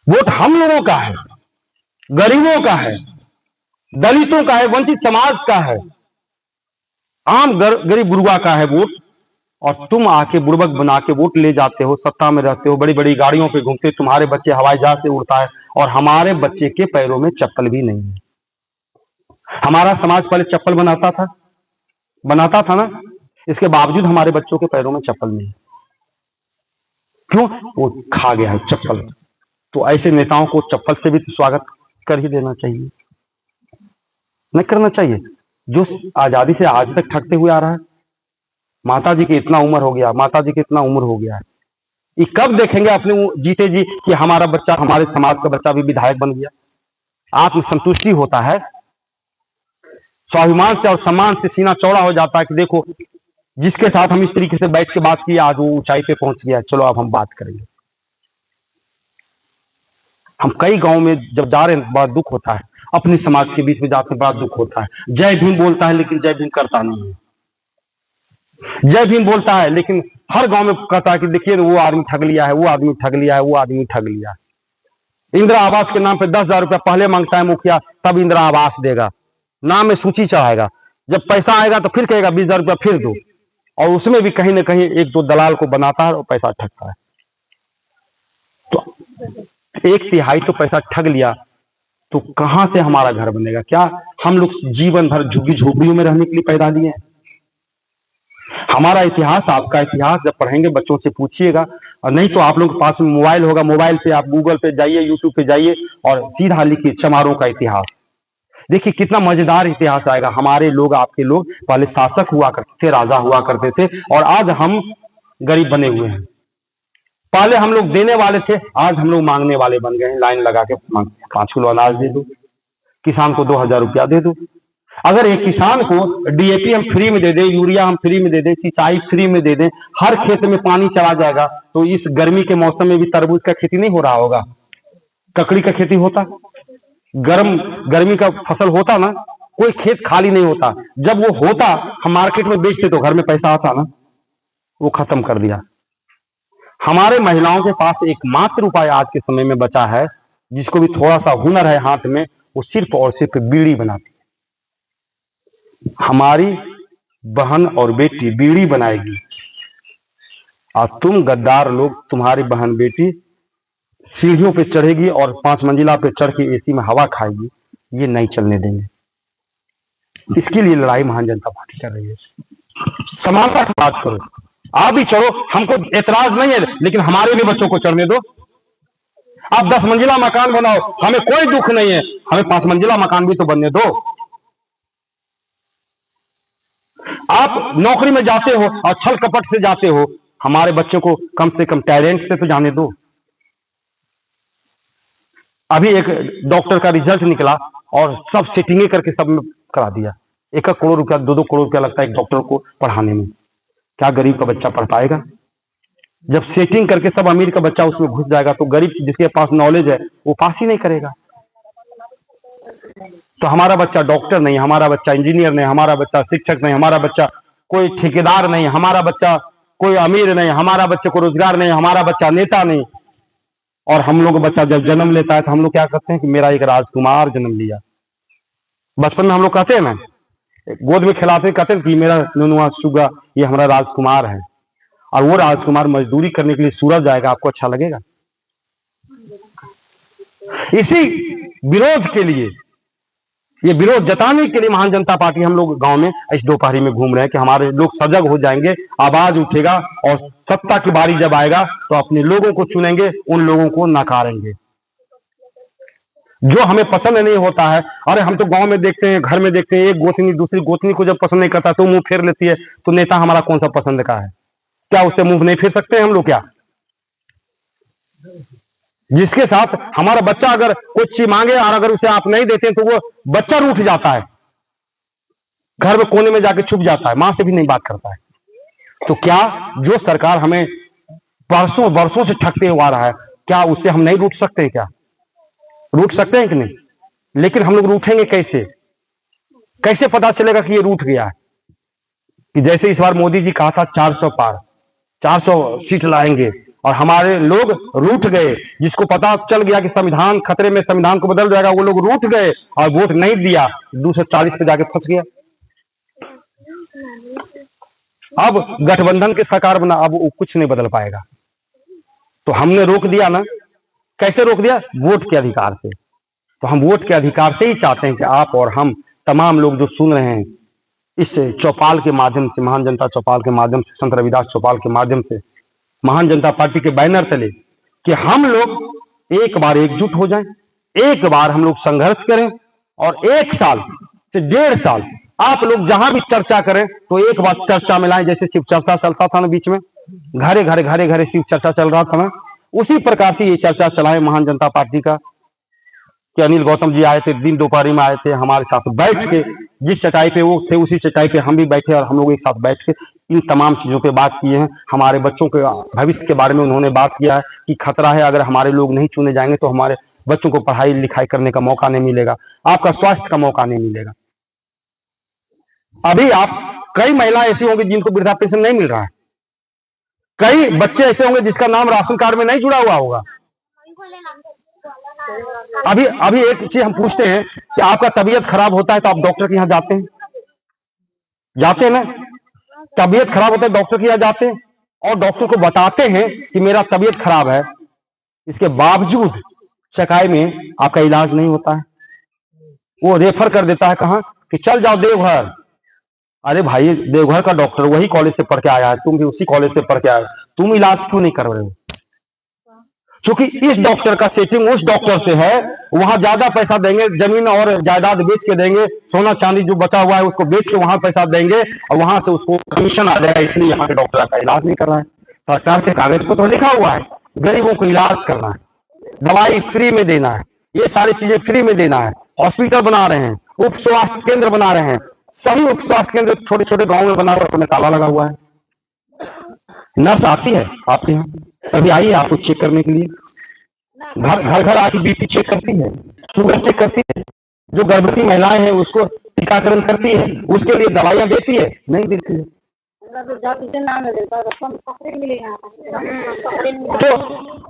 वोट हम लोगों का है, गरीबों का है, दलितों का है, वंचित समाज का है, आम गरीब गुरुआ का है वोट। और तुम आके बुड़बक बना के वोट ले जाते हो, सत्ता में रहते हो, बड़ी बड़ी गाड़ियों पे घूमते, तुम्हारे बच्चे हवाई जहाज से उड़ता है और हमारे बच्चे के पैरों में चप्पल भी नहीं है। हमारा समाज पहले चप्पल बनाता था ना, इसके बावजूद हमारे बच्चों के पैरों में चप्पल नहीं। क्यों? वो खा गया है चप्पल। तो ऐसे नेताओं को चप्पल से भी तो स्वागत कर ही देना चाहिए, नहीं करना चाहिए? जो आजादी से आज तक ठगते हुए आ रहा है। माता जी की इतना उम्र हो गया, माता जी की इतना उम्र हो गया है, ये कब देखेंगे अपने जीते जी कि हमारा बच्चा, हमारे समाज का बच्चा भी विधायक बन गया? आत्मसंतुष्टि होता है, स्वाभिमान से और सम्मान से सीना चौड़ा हो जाता है कि देखो जिसके साथ हम इस तरीके से बैठ के बात की, आज वो ऊंचाई पे पहुंच गया, चलो अब हम बात करेंगे। हम कई गांव में जब जा रहे हैं बड़ा दुख होता है, अपने समाज के बीच में जाते बड़ा दुख होता है। जय भीम बोलता है लेकिन जय भीम करता नहीं है, जय भीम बोलता है लेकिन हर गांव में कहता है कि देखिए वो आदमी ठग लिया है, वो आदमी ठग लिया है, वो आदमी ठग लिया है। इंदिरा आवास के नाम पे 10,000 रुपया पहले मांगता है मुखिया, तब इंदिरा आवास देगा, नाम में सूची चढ़ाएगा। जब पैसा आएगा तो फिर कहेगा 20,000 रुपया फिर दो, और उसमें भी कहीं ना कहीं एक दो दलाल को बनाता है और पैसा ठगता है। तो 1/3 तो पैसा ठग लिया, तो कहां से हमारा घर बनेगा? क्या हम लोग जीवन भर झुग्गी झोपड़ियों में रहने के लिए पैदा दिए हैं? हमारा इतिहास, आपका इतिहास जब पढ़ेंगे बच्चों से पूछिएगा, और नहीं तो आप लोगों के पास में मोबाइल होगा, मोबाइल पे आप गूगल पे जाइए, यूट्यूब पे जाइए और सीधा लिखिए चमारों का इतिहास। देखिए कितना मजेदार इतिहास आएगा। हमारे लोग, आपके लोग पहले शासक हुआ करते थे, राजा हुआ करते थे, और आज हम गरीब बने हुए हैं। पहले हम लोग देने वाले थे, आज हम लोग मांगने वाले बन गए हैं। लाइन लगा के 5 किलो अनाज दे दो, किसान को 2,000 रुपया दे दो। अगर एक किसान को डीएपी हम फ्री में दे दें, यूरिया हम फ्री में दे दें, सिंचाई फ्री में दे दें, हर खेत में पानी चला जाएगा, तो इस गर्मी के मौसम में भी तरबूज का खेती नहीं हो रहा होगा, ककड़ी का खेती होता, गर्मी का फसल होता ना, कोई खेत खाली नहीं होता। जब वो होता हम मार्केट में बेचते तो घर में पैसा आता ना, वो खत्म कर दिया। हमारे महिलाओं के पास एकमात्र उपाय आज के समय में बचा है, जिसको भी थोड़ा सा हुनर है हाथ में, वो सिर्फ और सिर्फ बीड़ी बनाती है। हमारी बहन और बेटी बीड़ी बनाएगी, और तुम गद्दार लोग, तुम्हारी बहन बेटी सीढ़ियों पे चढ़ेगी और 5 मंजिला पे चढ़ के एसी में हवा खाएगी। ये नहीं चलने देंगे। इसके लिए लड़ाई महान जनता पार्टी कर रही है। समानता की बात करो, आप भी चढ़ो, हमको एतराज नहीं है, लेकिन हमारे भी बच्चों को चढ़ने दो। आप 10 मंजिला मकान बनाओ, हमें कोई दुख नहीं है, हमें 5 मंजिला मकान भी तो बनने दो। आप नौकरी में जाते हो और छल कपट से जाते हो, हमारे बच्चों को कम से कम टैलेंट से तो जाने दो। अभी एक डॉक्टर का रिजल्ट निकला और सब सेटिंगे करके सब में करा दिया। 1-1 करोड़ रुपया, 2-2 करोड़ रुपया लगता है एक डॉक्टर को पढ़ाने में। क्या गरीब का बच्चा पढ़ पाएगा? जब सेटिंग करके सब अमीर का बच्चा उसमें घुस जाएगा, तो गरीब जिसके पास नॉलेज है वो पास ही नहीं करेगा। तो हमारा बच्चा डॉक्टर नहीं, हमारा बच्चा इंजीनियर नहीं, हमारा बच्चा शिक्षक नहीं, हमारा बच्चा कोई ठेकेदार नहीं, हमारा बच्चा कोई अमीर नहीं, हमारा बच्चे को रोजगार नहीं, हमारा बच्चा नेता नहीं। और हम लोग बच्चा जब जन्म लेता है तो हम लोग क्या करते हैं कि मेरा एक राजकुमार जन्म लिया। बचपन में हम लोग कहते हैं ना, गोद में खिलाते कहते हैं कि मेरा नुनुआ सुगा, ये हमारा राजकुमार है। और वो राजकुमार मजदूरी करने के लिए सूरत जाएगा, आपको अच्छा लगेगा? इसी विरोध के लिए, ये विरोध जताने के लिए महान जनता पार्टी हम लोग गांव में इस दोपहरी में घूम रहे हैं कि हमारे लोग सजग हो जाएंगे, आवाज उठेगा, और सत्ता की बारी जब आएगा तो अपने लोगों को चुनेंगे, उन लोगों को नकारेंगे जो हमें पसंद नहीं होता है। अरे हम तो गांव में देखते हैं, घर में देखते हैं, एक गोतनी दूसरी गोतनी को जब पसंद नहीं करता तो मुंह फेर लेती है। तो नेता हमारा कौन सा पसंद का है? क्या उससे मुंह नहीं फेर सकते हैं हम लोग? क्या जिसके साथ हमारा बच्चा अगर कुछ चीज मांगे और अगर उसे आप नहीं देते तो वो बच्चा रूठ जाता है, घर में कोने में जाके छुप जाता है, मां से भी नहीं बात करता है। तो क्या जो सरकार हमें वर्षों वर्षों से ठगते हुआ रहा है, क्या उससे हम नहीं रूठ सकते हैं? क्या रूठ सकते हैं कि नहीं? लेकिन हम लोग रूठेंगे कैसे? कैसे पता चलेगा कि ये रूठ गया है? कि जैसे इस बार मोदी जी कहा था 400 पार, 400 सीट लाएंगे, और हमारे लोग रूठ गए। जिसको पता चल गया कि संविधान खतरे में, संविधान को बदल जाएगा, वो लोग रूठ गए और वोट नहीं दिया, 240 पे जाके फंस गया। अब गठबंधन के सरकार बना, अब वो कुछ नहीं बदल पाएगा। तो हमने रोक दिया ना। कैसे रोक दिया? वोट के अधिकार से। तो हम वोट के अधिकार से ही चाहते हैं कि आप और हम तमाम लोग जो सुन रहे हैं, इस चौपाल के माध्यम से, महान जनता चौपाल के माध्यम से, संत रविदास चौपाल के माध्यम से, महान जनता पार्टी के बैनर तले, कि हम लोग एक बार एकजुट हो जाएं, एक बार हम लोग संघर्ष करें, और 1 साल से 1.5 साल आप लोग जहां भी चर्चा करें तो एक बार चर्चा में लाएं। जैसे शिव चर्चा चलता था ना बीच में, घरे घरे शिव चर्चा चल रहा था ना, उसी प्रकार से ये चर्चा चलाएं महान जनता पार्टी का। कि अनिल गौतम जी आए थे, दिन दोपहरी में आए थे, हमारे साथ बैठ के, जिस चटाई पे वो थे उसी चटाई पे हम भी बैठे, और हम लोग एक साथ बैठ के इन तमाम चीजों पे बात किए हैं। हमारे बच्चों के भविष्य के बारे में उन्होंने बात किया है कि खतरा है, अगर हमारे लोग नहीं चुने जाएंगे तो हमारे बच्चों को पढ़ाई लिखाई करने का मौका नहीं मिलेगा, आपका स्वास्थ्य का मौका नहीं मिलेगा। अभी आप कई महिला ऐसी होंगी जिनको वृद्धा पेंशन नहीं मिल रहा है, कई बच्चे ऐसे होंगे जिसका नाम राशन कार्ड में नहीं जुड़ा हुआ होगा। अभी अभी एक चीज हम पूछते हैं कि आपका तबीयत खराब होता है तो आप डॉक्टर के यहाँ जाते हैं, जाते हैं ना? तबीयत खराब होता है डॉक्टर के यहाँ जाते हैं और डॉक्टर को बताते हैं कि मेरा तबीयत खराब है, इसके बावजूद चकाई में आपका इलाज नहीं होता है। वो रेफर कर देता है कहाँ कि चल जाओ देवघर। अरे भाई, देवघर का डॉक्टर वही कॉलेज से पढ़ के आया है, तुम भी उसी कॉलेज से पढ़ के आए, तुम इलाज क्यों नहीं कर रहे हो? क्योंकि इस डॉक्टर का सेटिंग उस डॉक्टर से है, वहां ज्यादा पैसा देंगे, जमीन और जायदाद बेच के देंगे, सोना चांदी जो बचा हुआ है उसको बेच के वहां पैसा देंगे और वहां से उसको कमीशन आ जाएगा, इसलिए यहाँ के डॉक्टर का इलाज नहीं कर रहा है। सरकार के कागज पर तो लिखा हुआ है गरीबों को इलाज करना है, दवाई फ्री में देना है, ये सारी चीजें फ्री में देना है। हॉस्पिटल बना रहे हैं, उप स्वास्थ्य केंद्र बना रहे हैं, सही उप स्वास्थ्य केंद्र छोटे छोटे गाँव में बना रहे हैं, उसमें ताला लगा हुआ है। नर्स आती है आपके यहाँ, कभी आई है आपको चेक करने के लिए? घर घर आके बीपी चेक करती है, शुगर चेक करती है, जो गर्भवती महिलाएं हैं उसको टीकाकरण करती है, उसके लिए दवाइयां देती है? नहीं देती है। तो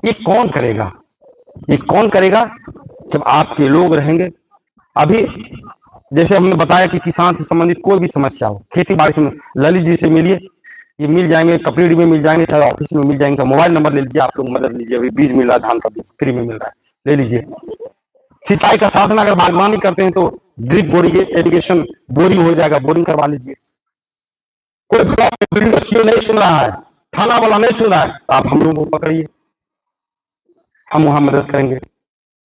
ये कौन करेगा? ये कौन करेगा जब आपके लोग रहेंगे? अभी जैसे हमने बताया कि किसान से संबंधित कोई भी समस्या हो, खेती बाड़ी से, ललित जी से मिलिए, ये मिल जाएंगे, कपड़े में मिल जाएंगे, चाहे ऑफिस में मिल जाएंगे। मोबाइल नंबर ले लीजिए, आप लोग मदद लीजिए, अभी बीज मिल रहा है, धान का बीज फ्री में मिल रहा है, ले लीजिए। सिंचाई का साधन अगर बागवानी करते हैं तो ड्रिप बोरिंग इरिगेशन बोरिंग हो जाएगा, बोरिंग करवा लीजिए। कोई वीडियो नहीं सुन रहा है, थाना वाला नहीं सुन रहा है, आप हम लोगों को पकड़िए, हम वहां मदद करेंगे,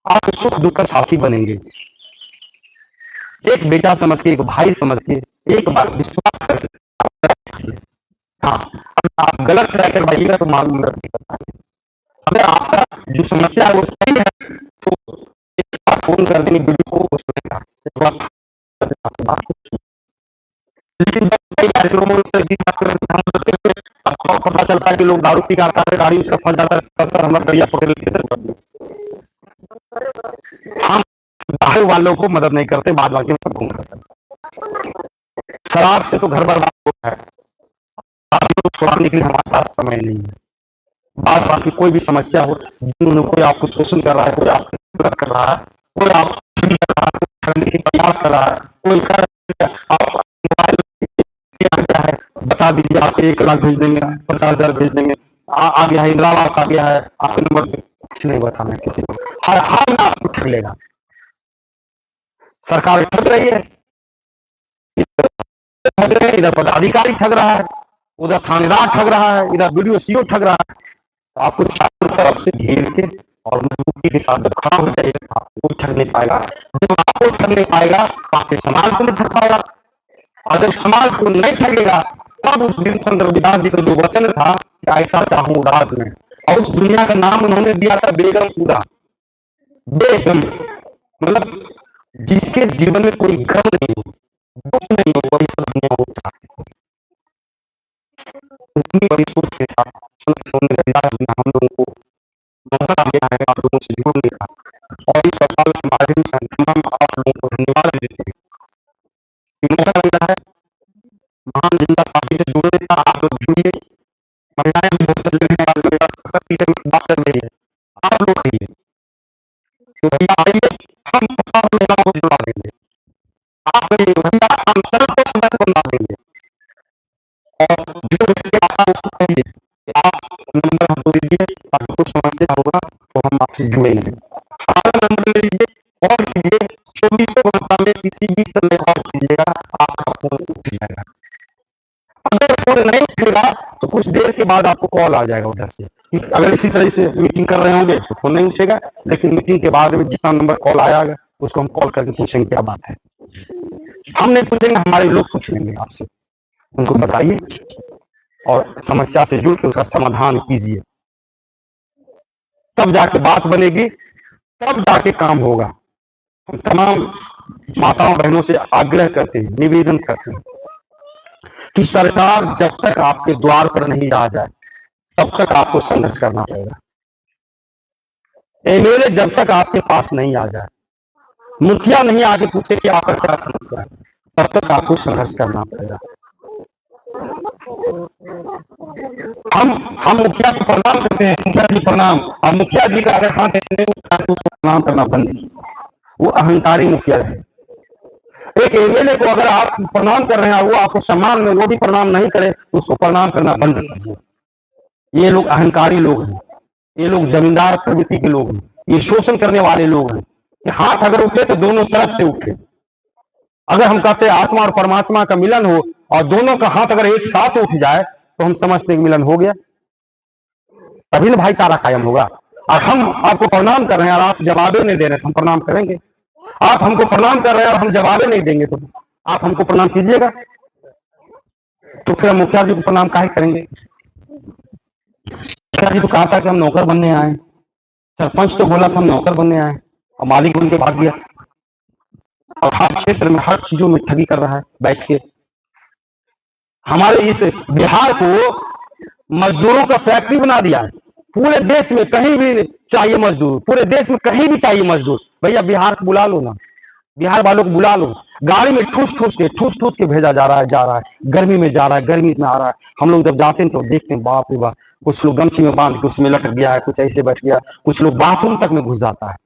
आप सुख दुख का साथी बनेंगे। एक बेटा समझ के, एक भाई समझ के, एक बार विश्वास करके, हाँ, आप गलत ट्राई करवाइएगा तो मालूम मदद नहीं कर पाएंगे। अगर आपका जो समस्या है वो सही है तो एक बार फोन कर देंगे, वीडियो को सुनेगा, लेकिन आपको पता चलता है कि लोग दारू पी के आता है, गाड़ी उसका फंस जाता है, सर हमारा गड़िया पकड़ लेते, हम बाहर वालों को मदद नहीं करते, बाद वालों को घूम करते। शराब से तो घर बर्बाद होता है, छोड़ाने के लिए हमारे पास समय नहीं है। बात बाकी कोई भी समस्या हो, कोई आपको शोषण कर रहा है, कोई आपको कर रहा है, कोई आप करने की प्रयास कर रहा है, कोई है, बता दीजिए, आपको 1 लाख भेज देंगे, 50,000 भेज देंगे, आ गया है, इंदिरा आवास आ गया है, आपके नंबर पे कुछ नहीं बताना किसी को, हर हाल में आपको ठग लेगा। सरकार ठग रही है, इधर पदाधिकारी ठग रहा है, उधर थानेदार ठग रहा है, इधर वीडियो सीओ ठग रहा है। तो आपको चारों तरफ से घेर के और मजबूती के साथ खड़ा हो जाएगा, आपको ठग नहीं पाएगा। जब आपको ठग नहीं पाएगा तो आपके समाज को नहीं ठग पाएगा, और जब समाज को नहीं ठगेगा तब उस दिन चंद्र रविदास जी का जो वचन था कि ऐसा चाहूं राज में, और उस दुनिया का नाम उन्होंने दिया था बेगमपुरा। बेगम मतलब जिसके जीवन में कोई गम नहीं हो, दुख नहीं हो, वही सब दुनिया होता है। उतनी बड़ी सोच के साथ हम लोगों को मौका दिया है, आप लोगों से जुड़ने का, और इस सवाल के माध्यम से तमाम आप लोगों को धन्यवाद देते हैं। मौका मिला है महान जनता पार्टी से जुड़ने का, आप लोग जुड़िए, महिलाएं भी बहुत लगे हैं, आप मेरा सशक्तिकरण की बात कर रही है, आप लोग कहिए तो भैया आइए, हम महिलाओं को जुड़ा देंगे, आप कहिए भैया हम सबको सदस्य बना देंगे, और जो व्यक्ति आता है उसको कहिए आप नंबर हमको दीजिए, अगर कुछ समस्या होगा तो हम आपसे जुड़ेंगे। हमारा नंबर ले लीजिए और कीजिए, 24 घंटा में किसी भी समय और कीजिएगा, आपका फोन उठ जाएगा। अगर फोन नहीं उठेगा तो कुछ देर के बाद आपको कॉल आ जाएगा उधर से, अगर इसी तरह से मीटिंग कर रहे होंगे तो फोन नहीं उठेगा, लेकिन मीटिंग के बाद में जितना नंबर कॉल आएगा उसको हम कॉल करके पूछेंगे क्या बात है। हम नहीं पूछेंगे, हमारे लोग पूछ लेंगे आपसे, उनको बताइए और समस्या से जुड़ के उसका समाधान कीजिए, तब जाके बात बनेगी, तब जाके काम होगा। हम तमाम माताओं बहनों से आग्रह करते हैं, निवेदन करते हैं कि सरकार जब तक आपके द्वार पर नहीं आ जाए तब तक आपको संघर्ष करना पड़ेगा। एमएलए जब तक आपके पास नहीं आ जाए, मुखिया नहीं आके पूछे कि आपका क्या समस्या है, तब तक आपको संघर्ष करना पड़ेगा। हम मुखिया को प्रणाम करते हैं, मुखिया जी प्रणाम, और मुखिया जी का अगर हाथ ऐसे नहीं उठता है तो उसको प्रणाम करना बंद कीजिए, वो अहंकारी मुखिया है। एक एमएलए को अगर आप प्रणाम कर रहे हैं वो आपको सम्मान में वो भी प्रणाम नहीं करे तो उसको प्रणाम करना बंद कीजिए। ये लोग अहंकारी लोग हैं, ये लोग जमींदार प्रवृत्ति के लोग हैं, ये शोषण करने वाले लोग हैं कि हाथ अगर उठे तो दोनों तरफ से उठे। अगर हम कहते हैं आत्मा और परमात्मा का मिलन हो और दोनों का हाथ अगर एक साथ उठ जाए तो हम समझते हैं मिलन हो गया, तभी ना भाईचारा कायम होगा। और हम आपको प्रणाम कर रहे हैं और आप जवाबे नहीं दे रहे, हम प्रणाम करेंगे। आप हमको प्रणाम कर रहे हैं और हम जवाबे नहीं देंगे तो आप हमको प्रणाम कीजिएगा, तो फिर हम मुखिया जी को प्रणाम काहे करेंगे? मुखिया जी तो कहा था कि हम नौकर बनने आए, सरपंच तो बोला था हम नौकर बनने आए, और मालिक उनके भाग गया और हर क्षेत्र में हर चीजों में ठगी कर रहा है बैठ के। हमारे इस बिहार को मजदूरों का फैक्ट्री बना दिया है। पूरे देश में कहीं भी चाहिए मजदूर, पूरे देश में कहीं भी चाहिए मजदूर, भैया बिहार को बुला लो ना, बिहार वालों को बुला लो। गाड़ी में ठूस ठूस के भेजा जा रहा है, गर्मी में जा रहा है, गर्मी में आ रहा है। हम लोग जब जाते हैं तो देखते हैं बाप रे बाप, कुछ लोग गमछी में बांध के उसमें लटक गया है, कुछ ऐसे बैठ गया, कुछ लोग बाथरूम तक में घुस जाता है।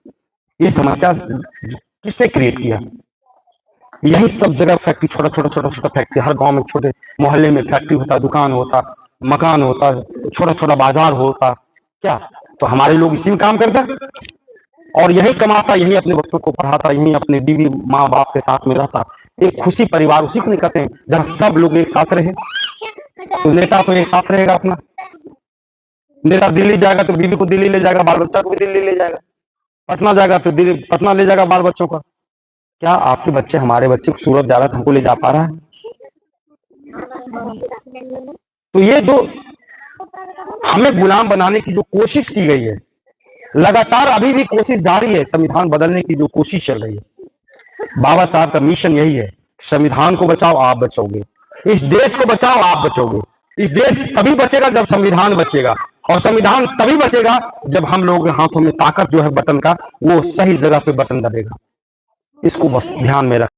ये समस्या किसने क्रिएट किया? यही सब जगह फैक्ट्री, छोटा छोटा फैक्ट्री, हर गांव में छोटे मोहल्ले में फैक्ट्री होता, दुकान होता, मकान होता, छोटा छोटा बाजार होता, क्या तो हमारे लोग इसी में काम करते और यही कमाता, यही अपने बच्चों को पढ़ाता, यही अपने बीवी माँ बाप के साथ में रहता। एक खुशी परिवार उसी को नहीं कहते हैं जहां सब लोग एक साथ रहे। तो नेता तो एक साथ रहेगा अपना, नेता दिल्ली जाएगा तो बीवी को दिल्ली ले जाएगा, बाल बच्चा को भी दिल्ली ले जाएगा, पटना जाएगा तो दिल्ली पटना ले जाएगा बाल बच्चों का। क्या आपके बच्चे हमारे बच्चे सूरत जा रहा है, हमको ले जा पा रहा है? तो ये जो हमें गुलाम बनाने की जो कोशिश की गई है, लगातार अभी भी कोशिश जारी है, संविधान बदलने की जो कोशिश चल रही है। बाबा साहब का मिशन यही है, संविधान को बचाओ आप बचोगे, इस देश को बचाओ आप बचोगे। इस देश तभी बचेगा जब संविधान बचेगा, और संविधान तभी बचेगा जब हम लोग हाथों में ताकत जो है बटन का वो सही जगह पे बटन दबेगा। इसको बस ध्यान में रख।